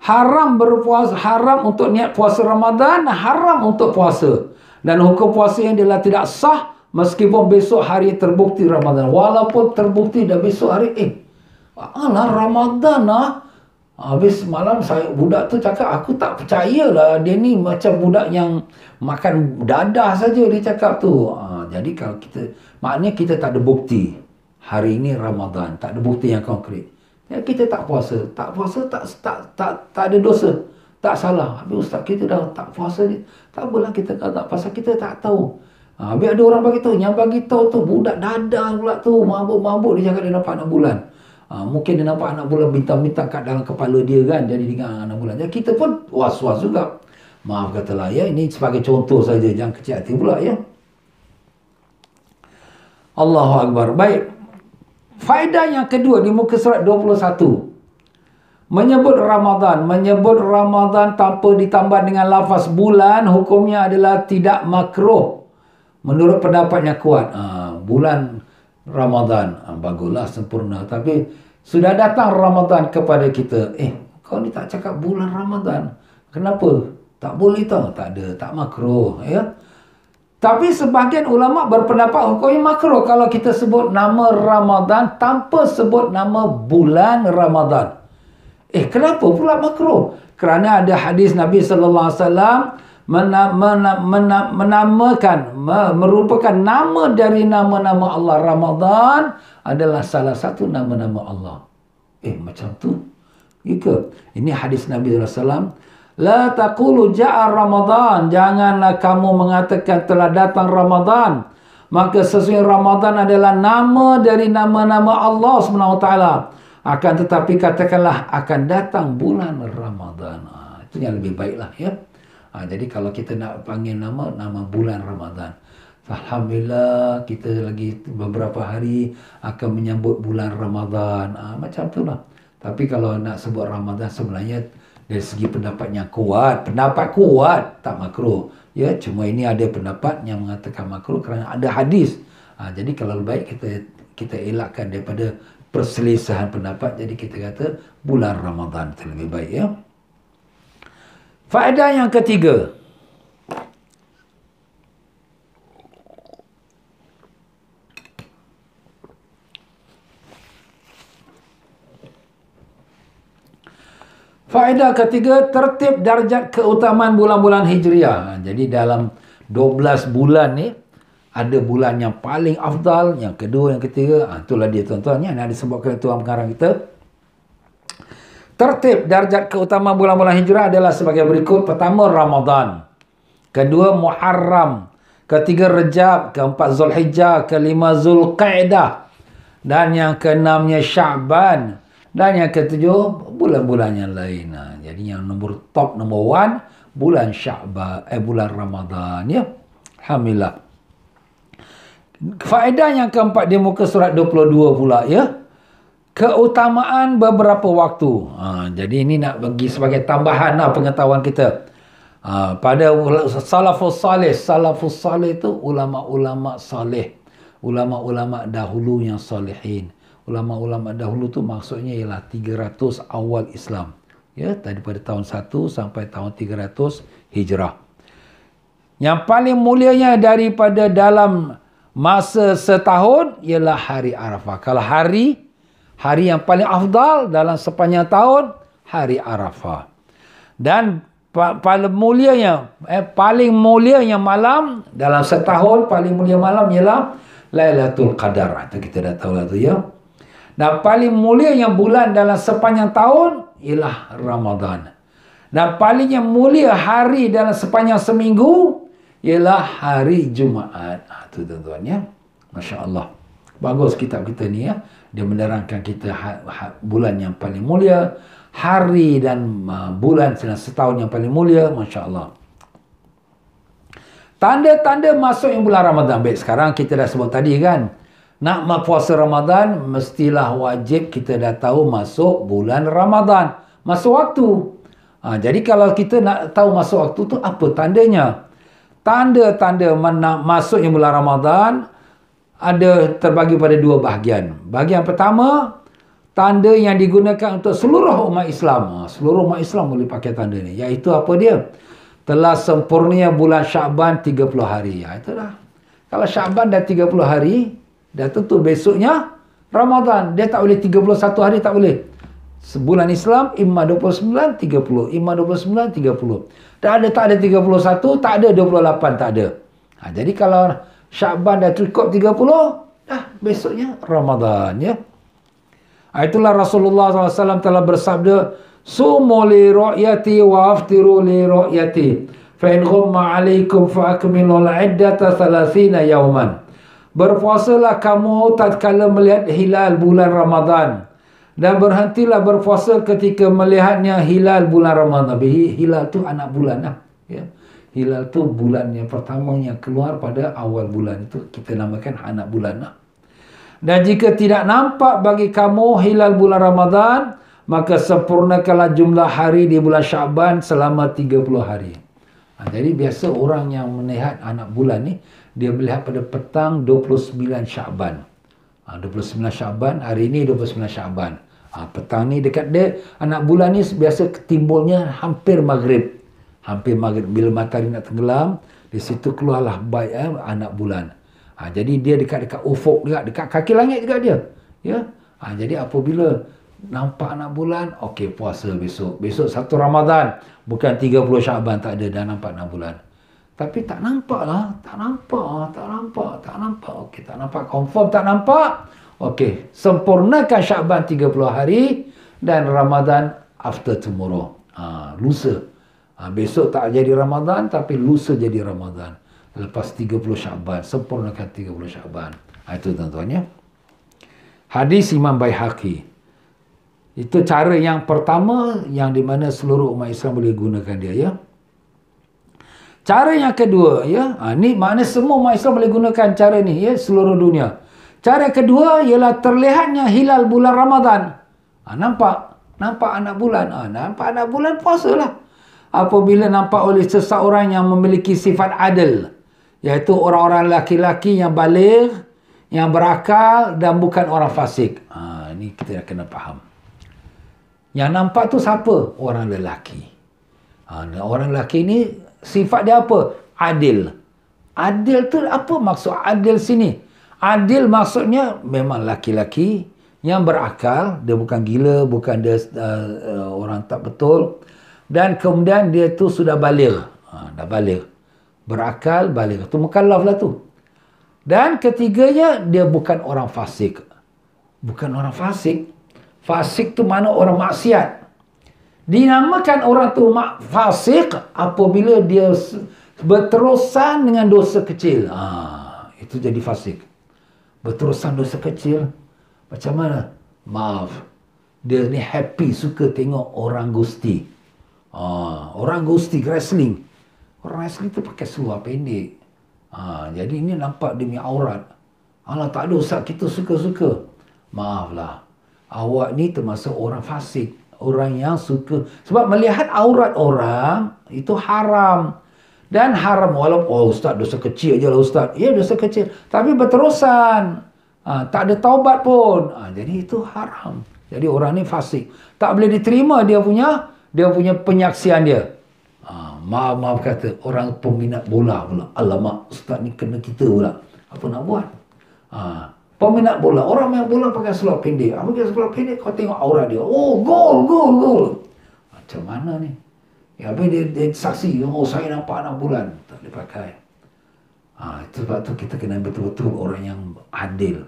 Haram berpuasa, haram untuk niat puasa Ramadan, haram untuk puasa. Dan hukum puasa yang adalah tidak sah meskipun besok hari terbukti Ramadan. Walaupun terbukti dah besok hari, Ramadan lah. Habis malam budak tu cakap, aku tak percayalah dia ni macam budak yang makan dadah saja dia cakap tu. Jadi kalau maknanya kita tak ada bukti. Hari ini Ramadan, tak ada bukti yang konkret. Ya, kita tak puasa. Tak puasa tak ada dosa. Tak salah. Habis ustaz kita dah tak puasa ni. Tak apalah kita tak puasa, kita tak tahu. Habis ada orang bagi tahu, yang bagi tahu tu budak dadah pula tu, mabuk-mabuk dia cakap dia nampak anak bulan. Mungkin dia nampak anak bulan bintang-bintang kat dalam kepala dia kan, jadi dengan anak bulan. Jadi kita pun was-was juga. Maaf katalah ya, ini sebagai contoh saja, jangan kecil hati pula ya. Allahu Akbar. Baik. Faedah yang kedua di muka surat 21. Menyebut Ramadan tanpa ditambah dengan lafaz bulan, hukumnya adalah tidak makruh. Menurut pendapat yang kuat. Bulan Ramadan. Baguslah, sempurna. Tapi sudah datang Ramadan kepada kita. Kau ni tak cakap bulan Ramadan. Kenapa? Tak boleh tau. Tak ada. Tak makruh. Ya. Tapi sebahagian ulama berpendapat hukumnya makruh kalau kita sebut nama Ramadan tanpa sebut nama bulan Ramadan. Kenapa pula makruh? Kerana ada hadis Nabi sallallahu alaihi wasallam menamakan, merupakan nama dari nama-nama Allah. Ramadan adalah salah satu nama-nama Allah. Macam tu. Ika. Ini hadis Nabi sallallahu alaihi wasallam. La taqulu ja'a Ramadan. Janganlah kamu mengatakan telah datang Ramadan. Maka sesungguhnya Ramadan adalah nama dari nama-nama Allah SWT. Akan tetapi katakanlah akan datang bulan Ramadan. Itu yang lebih baiklah ya. Jadi kalau kita nak panggil nama bulan Ramadan. Alhamdulillah kita lagi beberapa hari akan menyambut bulan Ramadan. Macam tu lah. Tapi kalau nak sebut Ramadan sebenarnya dari segi pendapat yang kuat, pendapat kuat tak makruh. Ya, cuma ini ada pendapat yang mengatakan makruh kerana ada hadis. Jadi kalau lebih baik kita elakkan daripada perselisihan pendapat. Jadi kita kata bulan Ramadan itu lebih baik ya. Faedah yang ketiga. Faedah ketiga, tertib darjat keutamaan bulan-bulan Hijriah. Jadi dalam 12 bulan ni, ada bulan yang paling afdal, yang kedua, yang ketiga. Itulah dia tuan-tuan yang disebutkan Tuan Pengarang kita. Tertib darjat keutamaan bulan-bulan Hijriah adalah sebagai berikut. Pertama, Ramadan. Kedua, Muharram. Ketiga, Rejab. Keempat, Zulhijjah. Kelima, Zulqa'dah. Dan yang keenamnya, Sya'ban. Dan yang ketujuh, bulan-bulan yang lain. Jadi yang top number 1, bulan Sya'ban, bulan Ramadan ya. Alhamdulillah. Faedah yang keempat di muka surat 22 pula ya. Keutamaan beberapa waktu. Jadi ini nak bagi sebagai tambahan pengetahuan kita. Pada salafus salih itu ulama-ulama salih. Ulama-ulama dahulu yang salihin. Ulama-ulama dahulu tu maksudnya ialah 300 awal Islam. Ya, daripada tahun 1 sampai tahun 300 Hijrah. Yang paling mulianya daripada dalam masa setahun ialah hari Arafah. Kalau hari yang paling afdal dalam sepanjang tahun, hari Arafah. Dan paling mulianya malam dalam setahun, paling mulia malam ialah Lailatul Qadar. Itu kita dah tahu lah tu ya. Dan paling mulia yang bulan dalam sepanjang tahun ialah Ramadan. Dan paling yang mulia hari dalam sepanjang seminggu ialah hari Jumaat. Itu tuan-tuan ya. Masya Allah. Bagus kitab kita ni ya. Dia menerangkan kita bulan yang paling mulia, hari dan bulan setahun yang paling mulia. Masya Allah. Tanda-tanda masuk yang bulan Ramadan. Baik, sekarang kita dah sebut tadi kan. Nak puasa Ramadan, mestilah wajib kita dah tahu masuk bulan Ramadan. Masuk waktu. Jadi kalau kita nak tahu masuk waktu tu apa tandanya? Tanda-tanda masuknya bulan Ramadan ada terbagi pada dua bahagian. Bahagian pertama, tanda yang digunakan untuk seluruh umat Islam. Seluruh umat Islam boleh pakai tanda ni. Iaitu apa dia? Telah sempurna bulan Sya'ban 30 hari. Itulah. Kalau Sya'ban dah 30 hari, dah tentu besoknya Ramadan. Dia tak boleh 31 hari, tak boleh. Sebulan Islam, imma 29, 30. Imma 29, 30. Tak ada 31, tak ada 28, tak ada. Jadi kalau Sya'ban dah cukup 30, dah besoknya Ramadan ya. Itulah Rasulullah SAW telah bersabda, Sumu li ru'yati wa aftiru li ru'yati. Fa in ghumma alaikum fa akmilul iddata 30 yawman. Berpuasalah kamu tatkala melihat hilal bulan Ramadan. Dan berhentilah berpuasa ketika melihatnya hilal bulan Ramadan. Hilal tu anak bulan lah. Ya. Hilal tu bulan yang pertama yang keluar pada awal bulan. Itu kita namakan anak bulan lah. Dan jika tidak nampak bagi kamu hilal bulan Ramadan, maka sempurnakanlah jumlah hari di bulan Sya'ban selama 30 hari. Jadi biasa orang yang melihat anak bulan ni, dia melihat pada petang 29 Sya'ban. 29 Sya'ban, hari ini 29 Sya'ban. Petang ni dekat dia, anak bulan ni biasa timbulnya hampir maghrib. Hampir maghrib, bila matahari nak tenggelam, di situ keluarlah anak bulan. Jadi dia dekat ufuk, dekat kaki langit juga dia. Ya. Jadi apabila nampak anak bulan, okey puasa besok. Besok 1 Ramadan, bukan 30 Sya'ban, tak ada, dah nampak anak bulan. Tapi tak nampak lah, tak nampak. Okey, tak nampak, confirm tak nampak. Okey, sempurnakan Sya'ban 30 hari dan Ramadan after tomorrow. Lusa. Besok tak jadi Ramadan, tapi lusa jadi Ramadan. Lepas 30 Sya'ban, sempurnakan 30 Sya'ban. Itu tuan-tuan ya. Hadis Imam Baihaqi. Itu cara yang pertama yang di mana seluruh umat Islam boleh gunakan dia ya. Cara yang kedua, ya, ni maknanya semua umat Islam boleh gunakan cara ni, ya, seluruh dunia. Cara kedua ialah terlihatnya hilal bulan Ramadan. Nampak anak bulan. Nampak anak bulan, puasalah. Apabila nampak oleh seseorang yang memiliki sifat adil, iaitu orang-orang laki-laki yang baligh, yang berakal dan bukan orang fasik. Ini kita kena faham. Yang nampak tu siapa? Orang lelaki. Orang lelaki ni sifat dia apa? Adil. Adil tu apa maksud adil sini? Adil maksudnya memang laki-laki yang berakal, dia bukan gila, bukan dia orang tak betul, dan kemudian dia tu sudah baligh. Dah baligh. Berakal, baligh. Tu mukallaf lah tu. Dan ketiganya, dia bukan orang fasik. Bukan orang fasik. Fasik tu mana orang maksiat. Dinamakan orang tu fasik apabila dia berterusan dengan dosa kecil. Itu jadi fasik. Berterusan dosa kecil. Macam mana? Maaf. Dia ni happy, suka tengok orang gusti. Orang gusti wrestling. Orang wrestling tu pakai seluar pendek. Jadi ini nampak demi aurat. Allah tak ada ustaz, kita suka-suka. Maaflah. Awak ni termasuk orang fasik. Orang yang suka. Sebab melihat aurat orang, itu haram. Dan haram walaupun, ustaz dosa kecil je lah ustaz. Ya, dosa kecil. Tapi berterusan. Tak ada taubat pun. Jadi itu haram. Jadi orang ni fasik. Tak boleh diterima dia punya penyaksian dia. Maaf kata, orang peminat bola pula. Alamak, ustaz ni kena kita pula. Apa nak buat? Peminat bola. Orang main bola pakai seluar pendek. Pakai seluar pendek, kau tengok aurat dia. Oh, gol. Macam mana ni? Habis dia saksi. Oh, saya nampak anak bulan. Tak boleh pakai. Sebab tu kita kena betul-betul orang yang adil.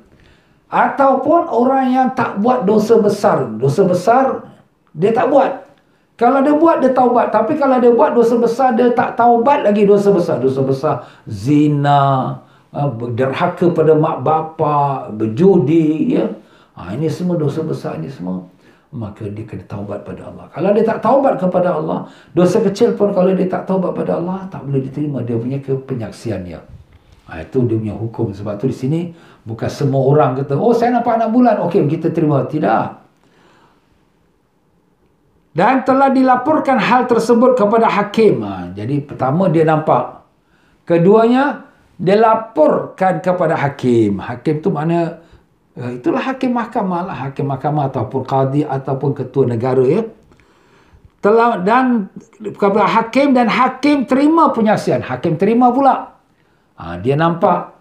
Ataupun orang yang tak buat dosa besar. Dosa besar, dia tak buat. Kalau dia buat, dia taubat. Tapi kalau dia buat dosa besar, dia tak taubat lagi dosa besar. Dosa besar, zina, derhaka pada mak bapa, berjudi, ya. Ini semua dosa besar ni semua. Maka dia kena taubat pada Allah. Kalau dia tak taubat kepada Allah, dosa kecil pun kalau dia tak taubat pada Allah, tak boleh diterima dia punya penyaksiannya. Itu dia punya hukum. Sebab tu di sini bukan semua orang kata, oh saya nampak anak bulan, okey kita terima. Tidak. Dan telah dilaporkan hal tersebut kepada hakim. Jadi pertama dia nampak. Keduanya, dia laporkan kepada hakim. Hakim tu mana? Itulah hakim mahkamah lah. Hakim mahkamah ataupun qadi ataupun ketua negara, ya. Dan kepada hakim, dan hakim terima penyaksian. Hakim terima pula. Dia nampak.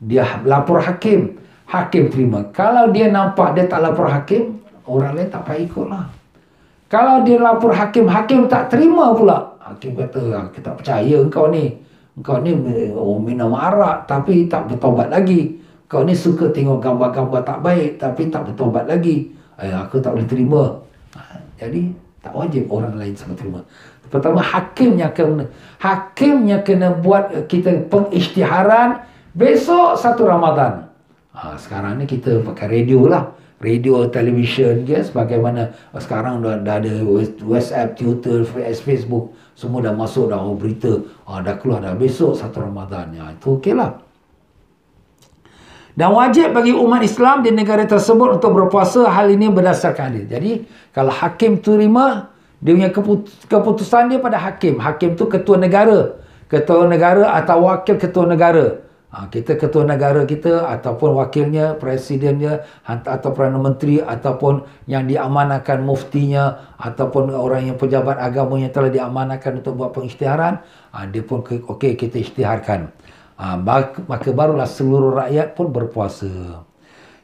Dia lapor hakim. Hakim terima. Kalau dia nampak dia tak lapor hakim, orang lain tak payah ikut lah. Kalau dia lapor hakim, hakim tak terima pula. Hakim kata, kita tak percaya engkau ni. Engkau ni minum arak tapi tak bertobat lagi. Kau ni suka tengok gambar-gambar tak baik tapi tak bertobat lagi. Aku tak boleh terima. Jadi tak wajib orang lain sama terima. Pertama, hakimnya kena buat kita pengisytiharan besok 1 Ramadan. Sekarang ni kita pakai radio lah. Radio, televisyen, ya, sebagaimana sekarang dah ada WhatsApp, Twitter, Facebook, semua dah masuk dah berita, dah keluar dah besok 1 Ramadan. Itu okey lah. Dan wajib bagi umat Islam di negara tersebut untuk berpuasa. Hal ini berdasarkan hadis. Jadi kalau hakim terima, dia punya keputusan dia pada hakim. Hakim tu ketua negara atau wakil ketua negara. Kita ketua negara kita ataupun wakilnya, presidennya atau Perdana Menteri ataupun yang diamanahkan muftinya ataupun orang yang pejabat agama yang telah diamanahkan untuk buat pengisytiharan, dia pun okey kita isytiharkan. Maka barulah seluruh rakyat pun berpuasa.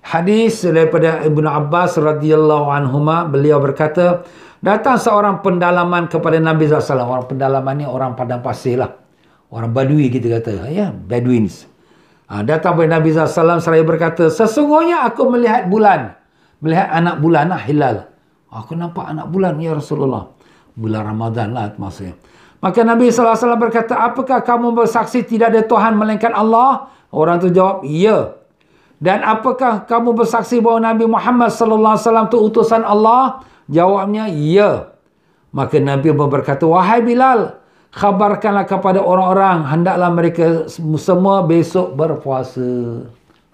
Hadis daripada Ibnu Abbas radhiyallahu anhuma, beliau berkata, datang seorang pendalaman kepada Nabi SAW. Orang pendalaman ni orang padang pasir lah. Orang Badui kita kata, ya, Bedouins. Datang kepada Nabi SAW seraya berkata, sesungguhnya aku melihat bulan. Melihat anak bulan lah, hilal. Aku nampak anak bulan, ya Rasulullah. Bulan Ramadan lah maksudnya. Maka Nabi SAW berkata, apakah kamu bersaksi tidak ada Tuhan melainkan Allah? Orang tu jawab, ya. Dan apakah kamu bersaksi bahawa Nabi Muhammad SAW itu utusan Allah? Jawabnya, ya. Maka Nabi berkata, wahai Bilal, khabarkanlah kepada orang-orang, hendaklah mereka semua besok berpuasa.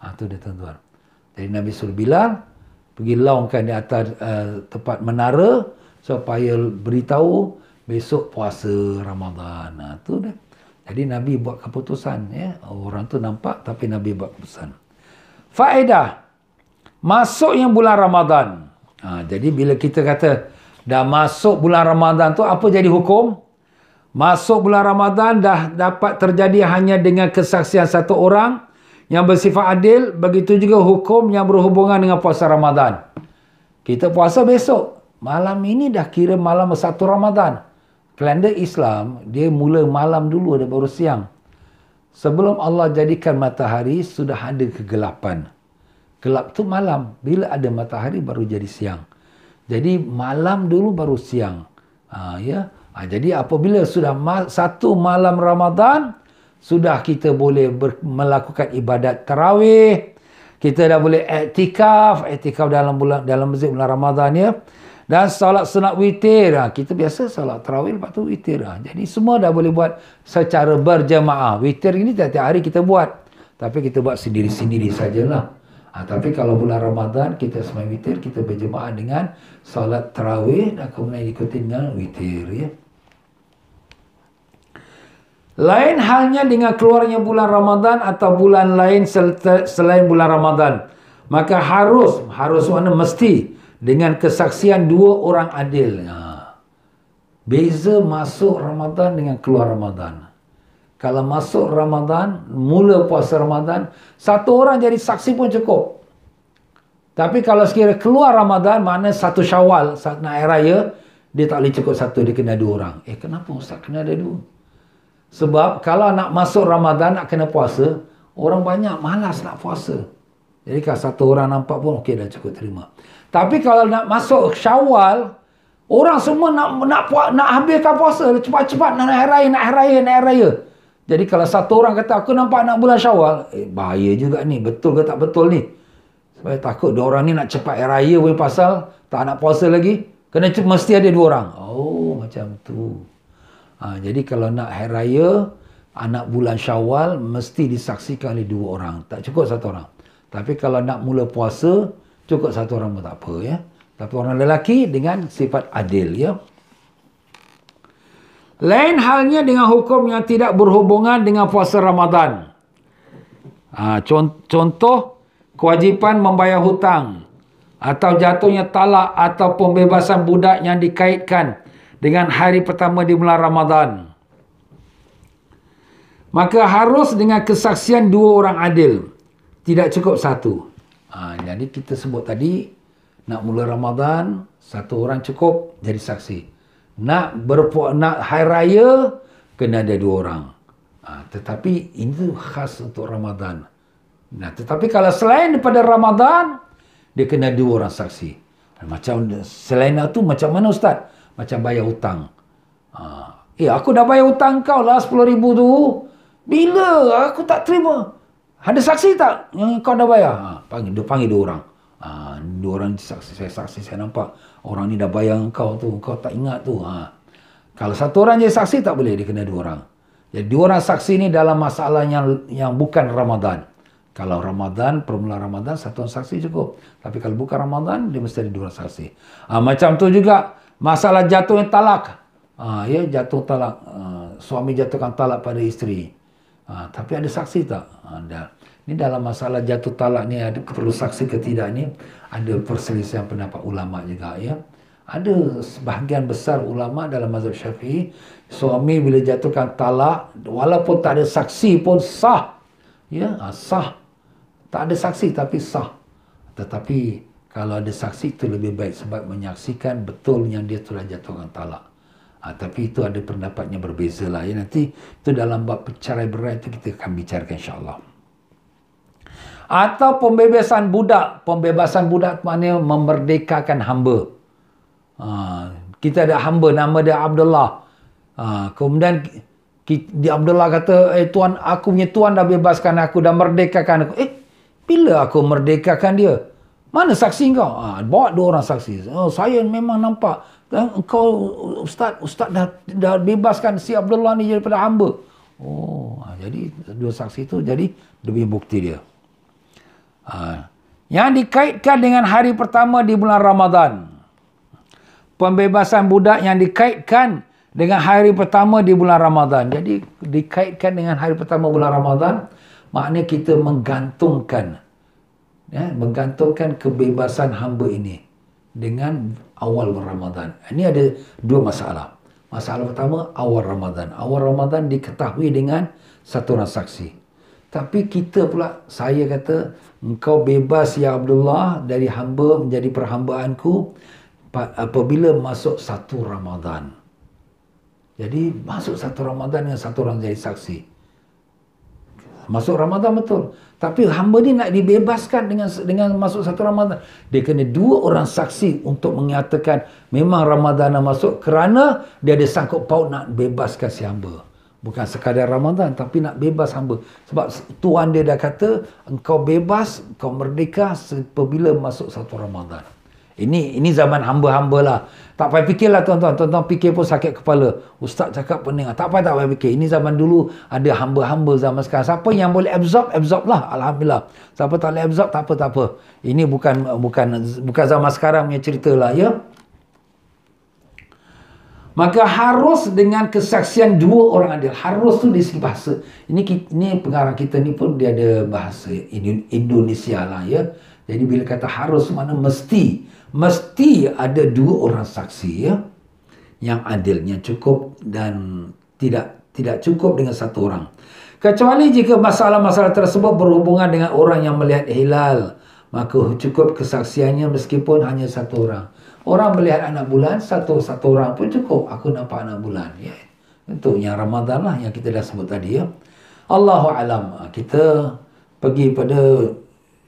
Itu dia tuan-tuan. Jadi Nabi suruh Bilal pergi laungkan di atas tempat menara supaya beritahu besok puasa Ramadan. Itu dia. Jadi Nabi buat keputusan. Ya. Orang tu nampak tapi Nabi buat keputusan. Faedah. Masuknya bulan Ramadan. Jadi bila kita kata dah masuk bulan Ramadan tu apa jadi hukum? Masuk bulan Ramadan dah dapat terjadi hanya dengan kesaksian satu orang yang bersifat adil. Begitu juga hukum yang berhubungan dengan puasa Ramadan. Kita puasa besok. Malam ini dah kira malam 1 Ramadan. Kalender Islam, dia mula malam dulu, ada baru siang. Sebelum Allah jadikan matahari, sudah ada kegelapan. Gelap tu malam. Bila ada matahari, baru jadi siang. Jadi malam dulu, baru siang. Jadi apabila sudah 1 malam Ramadan, sudah kita boleh melakukan ibadat tarawih. Kita dah boleh iktikaf dalam masjid bulan Ramadan, ya. Dan solat sunat witir. Kita biasa solat tarawih, lepas tu witir. Jadi semua dah boleh buat secara berjemaah. Witir ini tiap-tiap hari kita buat. Tapi kita buat sendiri-sendiri sajalah. Tapi kalau bulan Ramadan, kita semai witir, kita berjemaah dengan solat tarawih dan kemudian ikuti dengan witir. Ya. Lain halnya dengan keluarnya bulan Ramadan atau bulan lain selain bulan Ramadan. Maka harus mana mesti dengan kesaksian 2 orang adil. Beza masuk Ramadan dengan keluar Ramadan. Kalau masuk Ramadan, mula puasa Ramadan, 1 orang jadi saksi pun cukup. Tapi kalau sekiranya keluar Ramadan, makna 1 Syawal, saat nak hari raya, dia tak boleh cukup 1, dia kena 2 orang. Kenapa Ustaz kena ada 2? Sebab kalau nak masuk Ramadan, nak kena puasa, orang banyak malas nak puasa. Jadi kalau 1 orang nampak pun, okey dah cukup terima. Tapi kalau nak masuk Syawal, orang semua nak habiskan puasa, cepat-cepat nak hari raya. Jadi kalau 1 orang kata, aku nampak nak bulan Syawal, bahaya juga ni, betul ke tak betul ni? Sebab takut 2 orang ni nak cepat hari raya punya pasal, tak nak puasa lagi, mesti ada 2 orang. Oh, macam tu. Jadi kalau nak hari raya, anak bulan Syawal, mesti disaksikan oleh 2 orang. Tak cukup 1 orang. Tapi kalau nak mula puasa, cukup 1 orang pun tak apa, ya. Tapi orang lelaki dengan sifat adil, ya. Lain halnya dengan hukum yang tidak berhubungan dengan puasa Ramadan. Contoh, kewajipan membayar hutang, atau jatuhnya talak, atau pembebasan budak yang dikaitkan dengan hari pertama di bulan Ramadan. Maka harus dengan kesaksian 2 orang adil. Tidak cukup 1. Jadi kita sebut tadi, nak mula Ramadan, 1 orang cukup jadi saksi. Nak hari raya, kena ada 2 orang. Tetapi itu khas untuk Ramadan. Tetapi kalau selain daripada Ramadan, dia kena 2 orang saksi. Macam selain itu, macam mana Ustaz? Macam bayar hutang. Aku dah bayar hutang kau lah 10,000 tu. Bila? Aku tak terima. Ada saksi tak yang kau dah bayar? Panggil 2 orang. 2 orang saksi, saya nampak orang ni dah bayar kau tu, kau tak ingat tu. Kalau 1 orang je saksi tak boleh, dia kena 2 orang. Jadi 2 orang saksi ni dalam masalah yang bukan Ramadan. Kalau Ramadan, permulaan Ramadan, 1 orang saksi cukup. Tapi kalau bukan Ramadan, dia mesti ada 2 orang saksi. Macam tu juga masalah jatuhnya talak. Jatuh talak. Suami jatuhkan talak pada isteri. Tapi ada saksi tak? Ini dalam masalah jatuh talak ni, ada perlu saksi ke tidak ni, ada perselisihan pendapat ulama juga, ya. Ada sebahagian besar ulama dalam mazhab Syafi'i, suami bila jatuhkan talak, walaupun tak ada saksi pun sah. Ya, sah. Tak ada saksi tapi sah. Tetapi kalau ada saksi itu lebih baik sebab menyaksikan betul yang dia telah jatuhkan talak. Tapi itu ada pendapatnya berbeza lah. Ya, nanti itu dalam bab cerai berai itu kita akan bicarakan insyaAllah. Atau pembebasan budak. Pembebasan budak maknanya memerdekakan hamba. Kita ada hamba nama dia Abdullah. Kemudian Abdullah kata, tuan, aku punya tuan dah bebaskan aku, dah merdekakan aku. Bila aku merdekakan dia? Mana saksi kau? Bawa 2 orang saksi. Oh, saya memang nampak. Engkau Ustaz dah bebaskan si Abdullah ni daripada hamba. Oh, jadi 2 saksi itu jadi lebih bukti dia. Yang dikaitkan dengan hari pertama di bulan Ramadan. Pembebasan budak yang dikaitkan dengan hari pertama di bulan Ramadan. Jadi dikaitkan dengan hari pertama bulan Ramadan, maknanya kita menggantungkan kebebasan hamba ini dengan awal Ramadan. Ini ada 2 masalah. Masalah pertama, awal Ramadan. Awal Ramadan diketahui dengan 1 orang saksi. Tapi kita pula, saya kata, engkau bebas ya Abdullah dari hamba menjadi perhambaanku apabila masuk 1 Ramadan. Jadi masuk 1 Ramadan dengan 1 orang jadi saksi. Masuk Ramadan betul. Tapi hamba ni nak dibebaskan dengan masuk 1 Ramadan. Dia kena 2 orang saksi untuk menyatakan memang Ramadan nak masuk kerana dia ada sangkut paut nak bebaskan si hamba. Bukan sekadar Ramadan tapi nak bebas hamba. Sebab Tuhan dia dah kata engkau bebas, engkau merdeka apabila masuk 1 Ramadan. Ini zaman hamba-hamba lah. Tak payah fikirlah tuan-tuan. Tuan-tuan fikir pun sakit kepala. Ustaz cakap pening. Tak payah fikir. Ini zaman dulu ada hamba-hamba zaman sekarang. Siapa yang boleh absorb lah. Alhamdulillah. Siapa tak boleh absorb, tak apa. Ini bukan zaman sekarang punya cerita lah ya. Maka harus dengan kesaksian 2 orang adil. Harus tu di segi bahasa. Ini pengarang kita ni pun dia ada bahasa Indonesia lah ya. Jadi bila kata harus mana mesti ada 2 orang saksi ya. Yang adil, yang cukup dan tidak cukup dengan 1 orang. Kecuali jika masalah-masalah tersebut berhubungan dengan orang yang melihat hilal, maka cukup kesaksiannya meskipun hanya 1 orang. Orang melihat anak bulan, satu orang pun cukup. Aku nampak anak bulan. Ya. Untuk yang Ramadan lah yang kita dah sebut tadi ya. Allahu alam. Kita pergi pada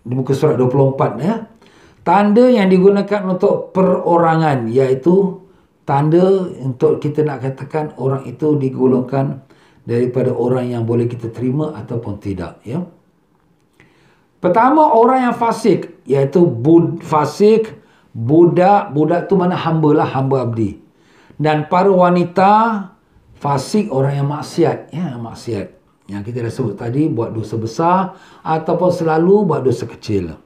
di muka surat 24 ya. Tanda yang digunakan untuk perorangan, iaitu tanda untuk kita nak katakan orang itu digolongkan daripada orang yang boleh kita terima ataupun tidak ya. Pertama, orang yang fasik, iaitu fasik, budak tu mana hamba lah, hamba abdi. Dan para wanita fasik, orang yang maksiat ya, maksiat yang kita dah sebut tadi, buat dosa besar ataupun selalu buat dosa kecil.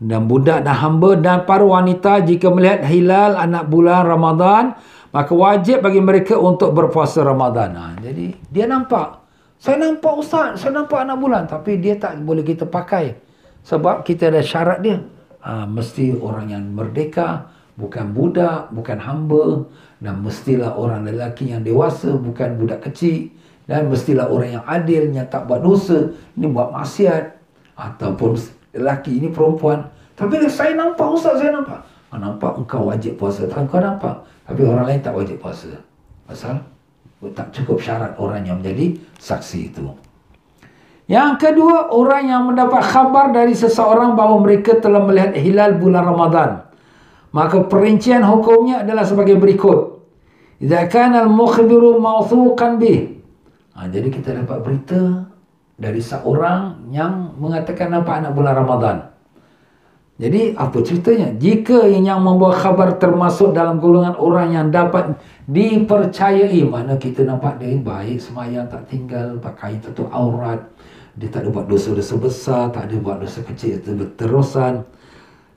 Dan budak dan hamba dan para wanita jika melihat hilal anak bulan Ramadan, maka wajib bagi mereka untuk berpuasa Ramadan. Jadi dia nampak, saya nampak Ustaz, saya nampak anak bulan, tapi dia tak boleh kita pakai sebab kita ada syarat dia. Mesti orang yang merdeka, bukan budak, bukan hamba, dan mestilah orang lelaki yang dewasa, bukan budak kecil, dan mestilah orang yang adil, yang tak buat dosa, ini buat maksiat, ataupun lelaki ini perempuan. Tapi saya nampak Ustaz, saya nampak. Nampak engkau wajib puasa, tak engkau nampak, tapi orang lain tak wajib puasa. Pasal tak cukup syarat orang yang menjadi saksi itu. Yang kedua, orang yang mendapat khabar dari seseorang bahawa mereka telah melihat hilal bulan Ramadan. Maka perincian hukumnya adalah sebagai berikut. Idza kana al-mukhbiru mawthuqan bih. Jadi kita dapat berita dari seorang yang mengatakan nampak anak bulan Ramadan. Jadi apa ceritanya? Jika yang membawa khabar termasuk dalam golongan orang yang dapat dipercayai, mana kita nampak dia baik, semayang tak tinggal, pakai tutup aurat, dia tak ada buat dosa-dosa besar, tak ada buat dosa kecil berterusan,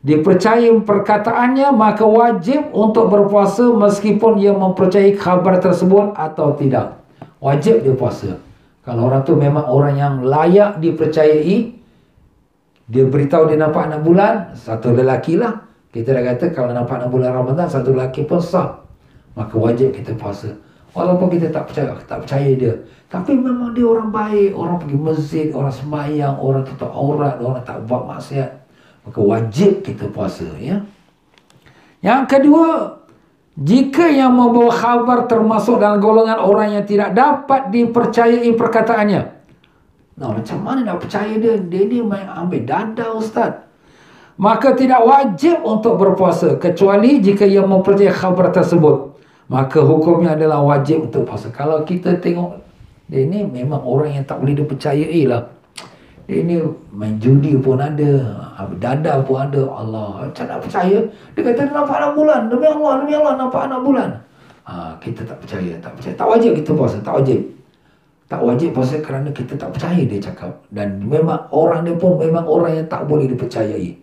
dipercayai perkataannya, maka wajib untuk berpuasa meskipun ia mempercayai khabar tersebut atau tidak. Wajib dia puasa. Kalau orang tu memang orang yang layak dipercayai, dia beritahu dia nampak anak bulan, satu lelaki lah, kita dah kata kalau nampak anak bulan Ramadan, satu lelaki pun sah, maka wajib kita puasa. Walaupun kita tak percaya dia, tapi memang dia orang baik, orang pergi masjid, orang sembahyang, orang tutup aurat, orang tak buat maksiat, maka wajib kita puasa ya. Yang kedua, jika yang membawa khabar termasuk dalam golongan orang yang tidak dapat dipercayai perkataannya. Macam mana nak percaya dia? Dia ni main ambil dada Ustaz. Maka tidak wajib untuk berpuasa kecuali jika ia mempercayai khabar tersebut. Maka hukumnya adalah wajib untuk puasa. Kalau kita tengok dia ni memang orang yang tak boleh dipercayai lah. Ini main judi pun ada, dada pun ada. Allah, macam nak percaya? Dia kata dia nampak anak bulan. Demi Allah nampak anak bulan. Kita tak percaya. Tak wajib kita puasa, tak wajib. Tak wajib puasa kerana kita tak percaya dia cakap. Dan memang orang dia pun memang orang yang tak boleh dipercayai.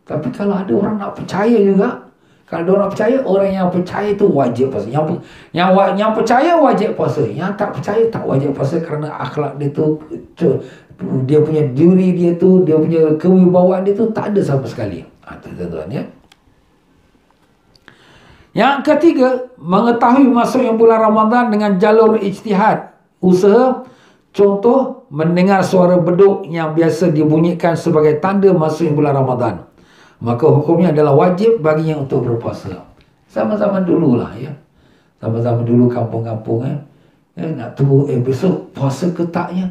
Tapi kalau ada orang nak percaya juga, kalau ada orang percaya, orang yang percaya tu wajib puasa. Yang percaya wajib puasa. Yang tak percaya tak wajib puasa kerana akhlak dia tu, dia punya diri dia tu, dia punya kewibawaan dia tu tak ada sama sekali. Tuan-tuan ya. Yang ketiga, mengetahui masuknya bulan Ramadan dengan jalur ijtihad, usaha. Contoh, mendengar suara beduk yang biasa dibunyikan sebagai tanda masuknya bulan Ramadan. Maka hukumnya adalah wajib baginya untuk berpuasa. Zaman-zaman dulu lah ya. Zaman-zaman dulu kampung-kampung nak tunggu besok puasa ke taknya,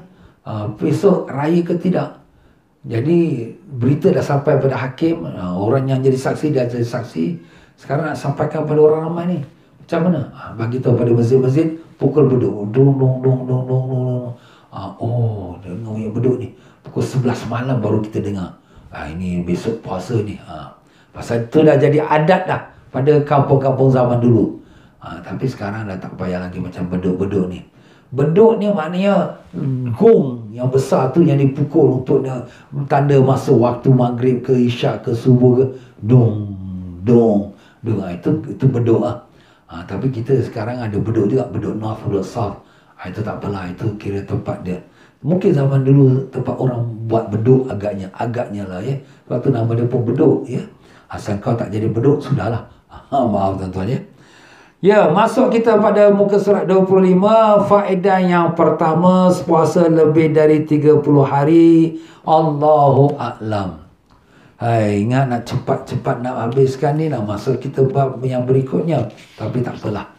besok raya ke tidak. Jadi berita dah sampai pada hakim, orang yang jadi saksi dia jadi saksi. Sekarang nak sampaikan pada orang ramai ni, macam mana? Bagi tahu pada masjid-masjid, pukul beduk, dong. Oh, dengar yang beduk ni pukul 11 malam baru kita dengar. Ini besok puasa ni. Pasal itu dah jadi adat dah pada kampung-kampung zaman dulu. Tapi sekarang dah tak payah lagi macam beduk-beduk ni. Beduk ni maknanya gong yang besar tu yang dipukul untuk tanda masuk waktu maghrib ke isyak ke subuh ke. Dong. Itu beduk lah. Tapi kita sekarang ada beduk juga, beduk north, beduk south. Itu tak apalah, itu kira tempat dia. Mungkin zaman dulu tempat orang buat beduk agaknya lah ya. Sebab tu nama dia pun beduk ya. Asal kau tak jadi beduk, sudahlah. Maaf tuan-tuan ya. Ya, masuk kita pada muka surat 25. Faedah yang pertama, puasa lebih dari 30 hari. Allahu A'lam. Ingat nak cepat-cepat nak habiskan ni, nak masuk kita bab yang berikutnya. Tapi tak apalah.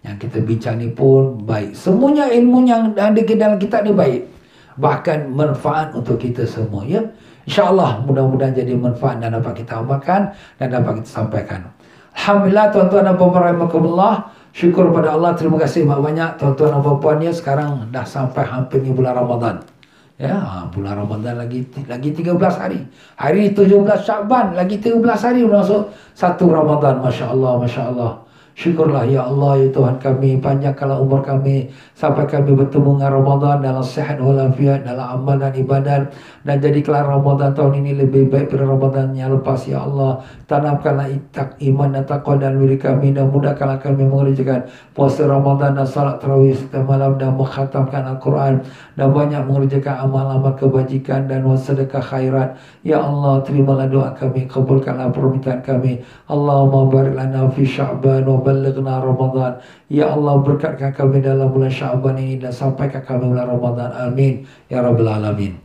Yang kita bincang ni pun baik. Semuanya ilmu yang ada di dalam kitab ni baik. Bahkan manfaat untuk kita semua ya. InsyaAllah mudah-mudahan jadi manfaat dan dapat kita amalkan dan dapat kita sampaikan. Alhamdulillah tuan-tuan dan puan-puan rahimakumullah. Syukur pada Allah, terima kasih banyak tuan-tuan dan puan-puan ya. Sekarang dah sampai hampir ni bulan Ramadan. Ya, bulan Ramadan lagi 13 hari. Hari 17 Syakban, lagi 13 hari masuk 1 Ramadan. Masya-Allah, masya-Allah. Syukurlah ya Allah ya Tuhan kami, panjangkanlah umur kami sampai kami bertemu dengan Ramadan dalam sihat walafiat, dalam amal dan ibadat, dan jadikanlah Ramadan tahun ini lebih baik daripada Ramadan yang lepas ya Allah. Tanamkanlah iman dan taqwa dalam diri kami dan mudahkanlah kami mengerjakan puasa Ramadan dan salat tarawih setiap malam dan mengkhatamkan Al-Quran dan banyak mengerjakan amal-amal kebajikan dan sedekah khairat. Ya Allah, terimalah doa kami, kabulkanlah permintaan kami. Allahumma barik lana fi Sya'ban wa balighna Ramadan. Ya Allah, berkatkan kami dalam bulan Sya'ban ini dan sampaikan kami bulan Ramadan. Amin ya rabbal alamin.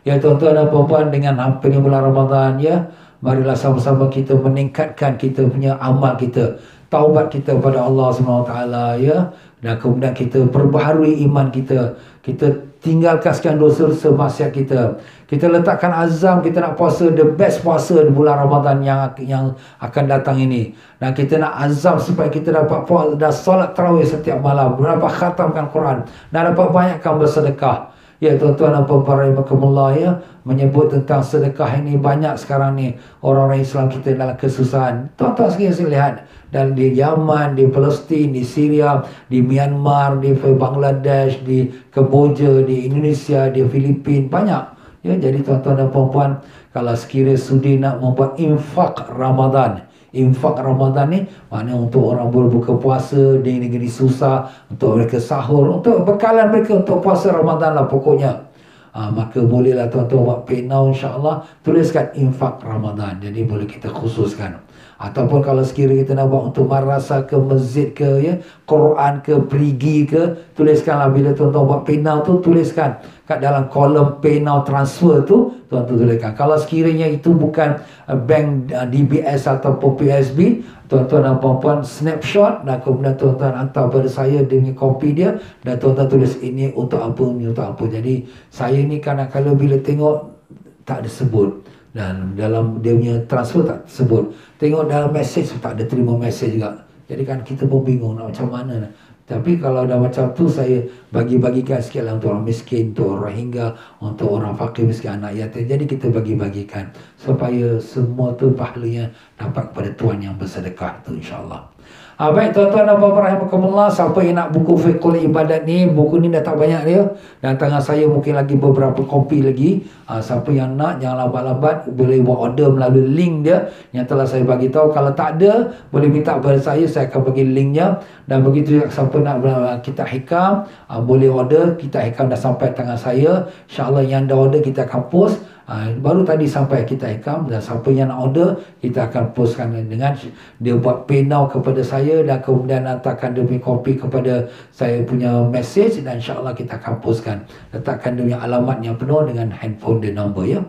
Ya tuan-tuan dan puan-puan, dengan hampirnya bulan Ramadan ya, marilah sama-sama kita meningkatkan kita punya amal kita, taubat kita kepada Allah SWT ya, dan kemudian kita perbaharui iman kita. Kita tinggalkan sekian dosa-dosa maksiat kita. Kita letakkan azam kita nak puasa the best puasa di bulan Ramadan yang akan datang ini. Dan kita nak azam supaya kita dapat puasa dan solat tarawih setiap malam, dapat khatamkan Quran dan dapat banyakkan bersedekah. Ya tuan-tuan dan puan-puan rahimakumullah ya, menyebut tentang sedekah ini banyak sekarang ni orang-orang Islam kita dalam kesusahan. Tuan-tuan sekalian lihat, dan di Yaman, di Palestin, di Syria, di Myanmar, di Bangladesh, di Kamboja, di Indonesia, di Filipina, banyak. Ya, jadi tuan-tuan dan puan-puan, kalau sekiranya sudi nak membuat infak Ramadan. Infak Ramadan ni maknanya untuk orang berbuka puasa di negeri susah, untuk mereka sahur, untuk bekalan mereka untuk puasa Ramadan lah pokoknya. Maka bolehlah tuan-tuan buat PayNow, insya-Allah tuliskan infak Ramadan. Jadi boleh kita khususkan. Ataupun kalau sekiranya kita nak buat untuk madrasah ke masjid ke ya, Quran ke, perigi ke, tuliskanlah. Bila tuan-tuan buat PayNow tu, tuliskan kat dalam kolom PayNow transfer tu, tuan-tuan tuliskan. Kalau sekiranya itu bukan bank DBS ataupun PSB, tuan-tuan dan puan-puan snapshot dan kemudian tuan-tuan hantar pada saya dengan kopi dia, dan tuan-tuan tulis ini untuk apa, ini untuk apa. Jadi saya ni kadang-kadang bila tengok tak disebut, dan dalam dia punya transfer tak sebut. Tengok dalam mesej tak ada terima mesej juga. Jadi kan kita pun bingung nak macam mana. Tapi kalau dah macam tu, saya bagi-bagikan sikit lah untuk orang miskin, untuk orang Rohingya, untuk orang fakir miskin, anak yatim. Jadi kita bagi-bagikan supaya semua tu pahalanya dapat kepada Tuhan yang bersedekah tu, insyaAllah. Baik tuan-tuan dan puan-puan rahimakumullah, siapa yang nak buku Fiqhul Ibadat ni, buku ni dah tak banyak dia, dan tangan saya mungkin lagi beberapa kopi lagi. Siapa yang nak, jangan lambat-lambat, boleh buat order melalui link dia yang telah saya bagi tahu. Kalau tak ada, boleh minta kepada saya akan bagi linknya. Dan begitu juga siapa nak kitab hikam, boleh order. Kitab hikam dah sampai tangan saya, insyaAllah yang dah order kita akan post. Baru tadi sampai kita hikam, dan siapa yang nak order kita akan postkan dengan dia buat pay now kepada saya, dan kemudian hantarkan dia punya kopi kepada saya punya message, dan insyaAllah kita akan postkan. Letakkan dia punya alamat yang penuh dengan handphone dia, nombor ya.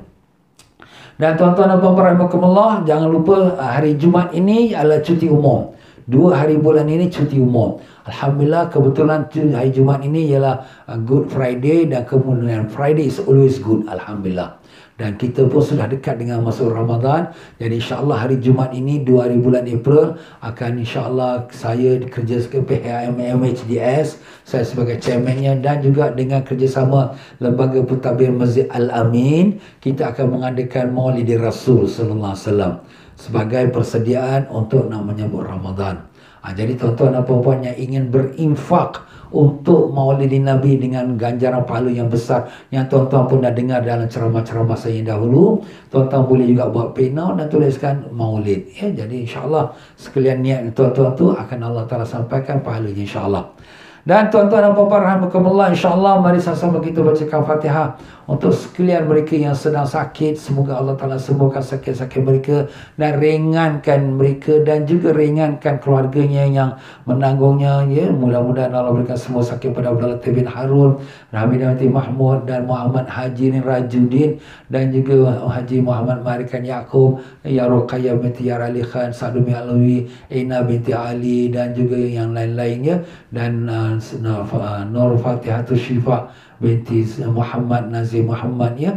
Dan tuan-tuan dan puan-puan rahimakumullah, jangan lupa hari Jumaat ini adalah cuti umum. 2 hari bulan ini cuti umum. Alhamdulillah, kebetulan hari Jumaat ini ialah Good Friday, dan kemudian Friday is always good, Alhamdulillah. Dan kita pun sudah dekat dengan masuk Ramadan. Jadi insyaAllah hari Jumaat ini 2 hari bulan April akan insyaAllah saya kerja ke PHMHDS, saya sebagai chairmannya, dan juga dengan kerjasama Lembaga Pentadbir Masjid Al-Amin, kita akan mengadakan Maulid Rasul Sallallahu Alaihi Wasallam sebagai persediaan untuk nak menyambut Ramadan. Jadi tuan-tuan dan puan-puan yang ingin berinfak untuk Maulidin Nabi dengan ganjaran pahala yang besar, yang tuan-tuan pun dah dengar dalam ceramah-ceramah saya yang dahulu, tuan-tuan boleh juga buat pay now dan tuliskan Maulid ya. Jadi insyaAllah sekalian niat tuan-tuan tu akan Allah Ta'ala sampaikan pahalanya, insyaAllah. Dan tuan-tuan dan puan-puan rahimakumullah, insyaAllah mari sama-sama kita bacakan Fatihah untuk sekalian mereka yang sedang sakit. Semoga Allah Ta'ala sembuhkan sakit-sakit mereka dan ringankan mereka, dan juga ringankan keluarganya yang menanggungnya ya. Mudah-mudahan Allah berikan semua sakit pada Abdul Latif bin Harun, Hamid binti Mahmud, dan Muhammad Haji Rajuddin, dan juga Haji Muhammad Marikan Yaakob, Ya Ruqayyah binti Yar Ali Khan, Sa'dumi Alawi, Ina binti Ali, dan juga yang lain-lainnya. Dan Nur Fatihatul Syifa binti Muhammad Nazir Muhammad ya.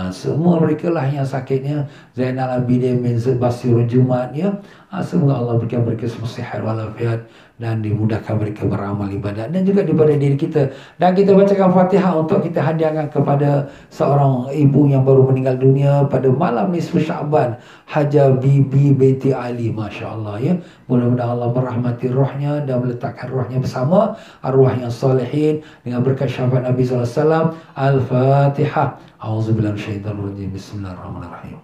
Semua mereka lah yang sakitnya. Zainal Abidin bin Basirul Jumat ya. Semoga Allah berikan mereka semua sihat walafiat, dan dimudahkan mereka beramal ibadat, dan juga daripada diri kita. Dan kita bacakan Fatihah untuk kita hadiahkan kepada seorang ibu yang baru meninggal dunia pada malam nisfu Sya'ban, Hajah Bibi binti Ali, Masya Allah ya. Mudah-mudahan Allah merahmati rohnya dan meletakkan rohnya bersama arwah yang salihin dengan berkat syafaat Nabi SAW. Al-Fatihah. A'udzubillahi minasyaitonir rajim. Bismillahirrahmanirrahim.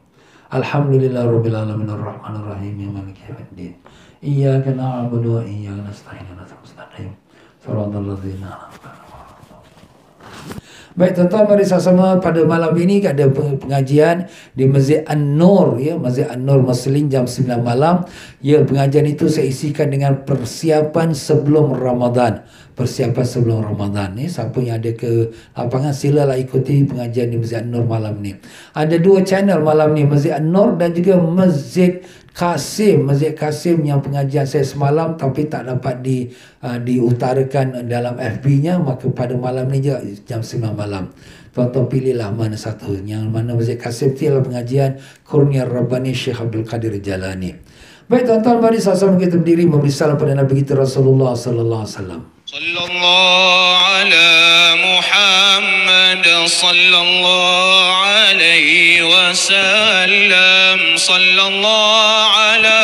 Alhamdulillah rabbil alamin arrahmanir rahim maliki yaumiddin. Iyyaka na'budu wa iyyaka nasta'in ihdinas mustaqim shiratal ladzina an'amta 'alaihim. Baik tuan-tuan, mari sama-sama pada malam ini ada pengajian di Masjid An-Nur ya, Masjid An-Nur Marsiling jam 9 malam. Ya, pengajian itu saya isikan dengan persiapan sebelum Ramadan. Persiapan sebelum Ramadan ni, siapa yang ada ke lapangan silalah ikuti pengajian di Masjid An-Nur malam ni. Ada 2 channel malam ni, Masjid An-Nur dan juga Masjid Kasim. Masjid Kasim yang pengajian saya semalam tapi tak dapat diutarakan dalam FB-nya, maka pada malam ni je jam 9 malam. Tuan-tuan pilihlah mana satu. Yang mana Masjid Kasim tu ialah pengajian Kurnia Rabbani Syekh Abdul Qadir Jalani. Baik tuan-tuan, mari sama-sama kita berdiri memberi salam pada Nabi kita Rasulullah sallallahu alaihi wasallam. Sallallahu ala Muhammad sallallahu alaihi wasallam. Sallallahu ala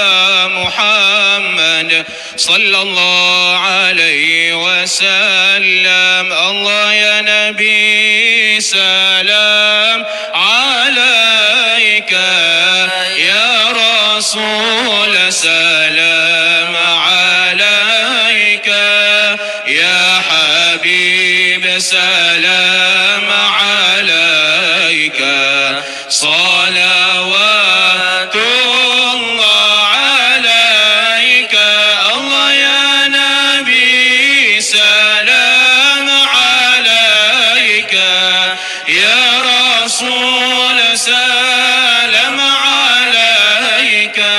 Muhammad sallallahu alaihi wasallam. Allah ya Nabi salam alaika, ya Rasul salam alaika, ya Habib salam alaika. Salawatullah alaika. Allah ya Nabi salam alaika, ya Rasul salam alaika,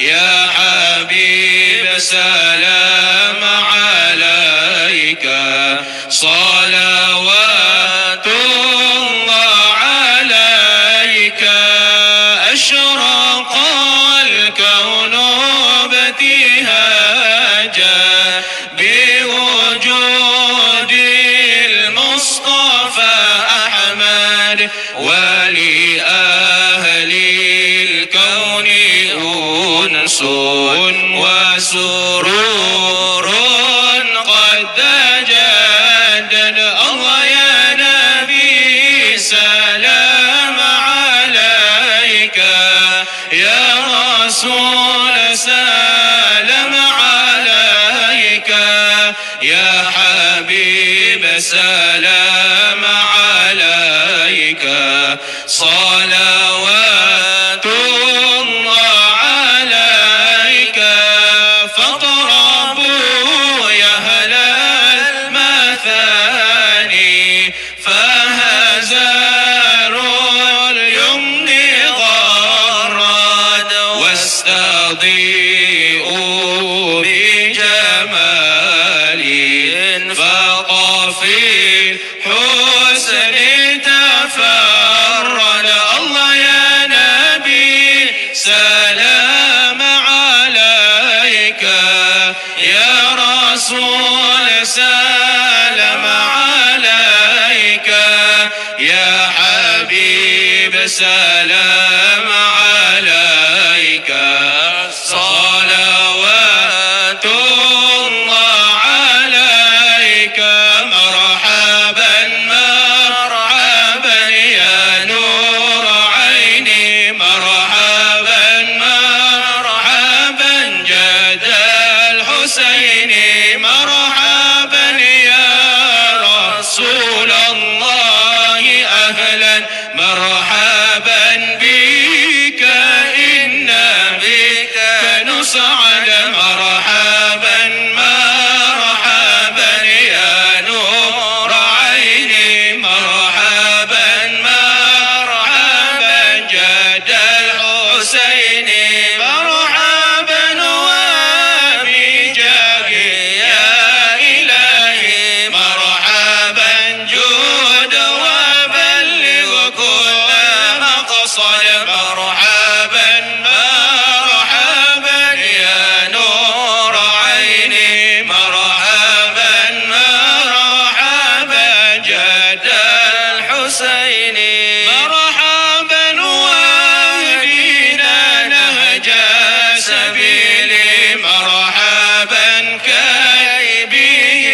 ya Habib salam alaika. Salawatullah alaika. أشرق الكون بابتهاجا قد ولأهل الكون أنس وسرور قد تجدد. الله يا نبي سلام عليك، يا رسول سلام عليك، يا حبيب سلام عليك. صلوات الله عليك. فاقربوا يا أهل المثاني، فهزار اليمن غرد، واستضيئوا بجمال فقفي حسن تفرد. الله يا نبي سلام عليك، يا رسول سلام عليك، يا حبيب سلام عليك. صلوات الله عليك. مرحبا مرحبا يا نور عيني، مرحبا مرحبا جد الحسين، مرحبا يا رسول الله أهلا مرحبا بك، إن بك نسعد. مرحبا مرحبا يا نور عيني، مرحبا مرحبا جد الحسين، مرحبا وبجاه يا إلهي، مرحبا جود وبلغ كل مقصد. مرحبا مرحبا يا نور عيني، مرحبا مرحبا جد الحسين، مرحبا واهدنا نهج سبيلي، مرحبا كي به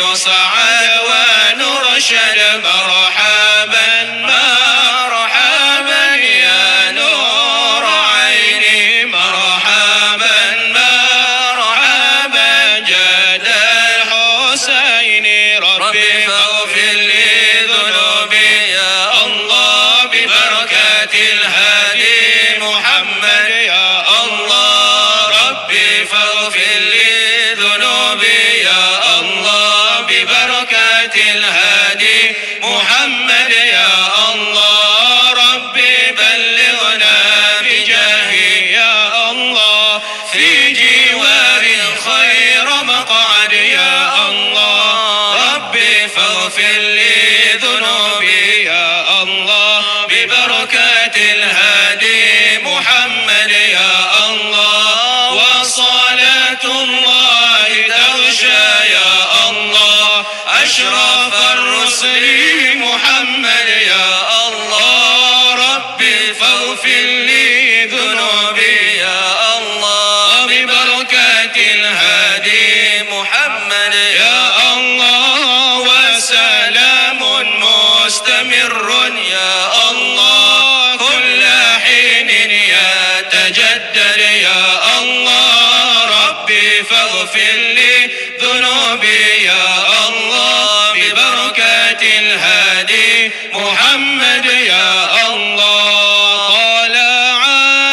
نصعد ونرشد. مرحبا مرحبا يا نور عيني، مرحبا مرحبا جد الحسين. ربي فاغفر لي ذنوبي يا الله ببركة الهادي محمد يا الله. ربي فاغفر لي ذنوبي يا الله ببركة الهادي محمد يا الله. ربي بلغنا بجاهي يا الله في جوار خير مقعد يا الله. ربي فاغفر لي ذنوبي يا الله ببركة الهادي محمد يا الله. وصلاة الله تغشى يا الله أشرف الرسل محمد يا الله. ربي فاغفر لي ذنوبي يا الله وببركة الهادي محمد يا الله. وسلام مستمر يا الله كل حين يتجدد يا الله. ربي فاغفر لي ذنوبي يا الله ببركة الهادي محمد يا الله. طلع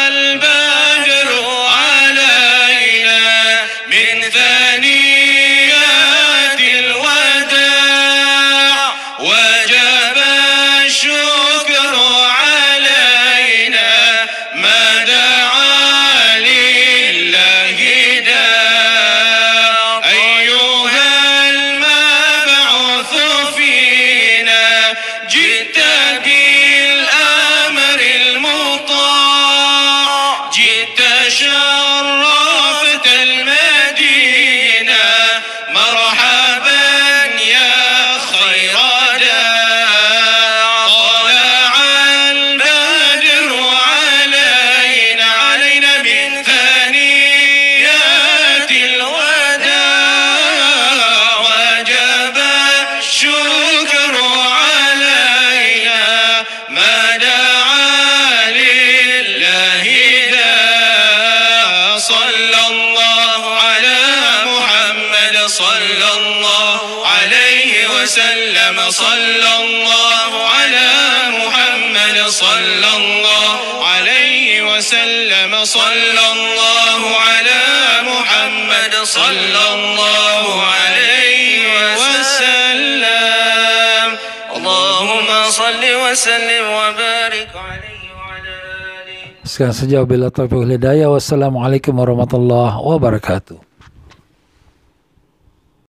البدر علينا من ثنيات الوداع، وجب الشكر علينا ما دعا لله داع. أيها المبعوث فينا جئت بالأمر صلى الله على محمد صلى الله عليه وسلم صلى الله على محمد صلى الله عليه وسلم اللهم صل وسلم وبارك عليه وعلى آله. Sekian saja, bila taufiq wal hidayah. Wassalamualaikum warahmatullahi wabarakatuh.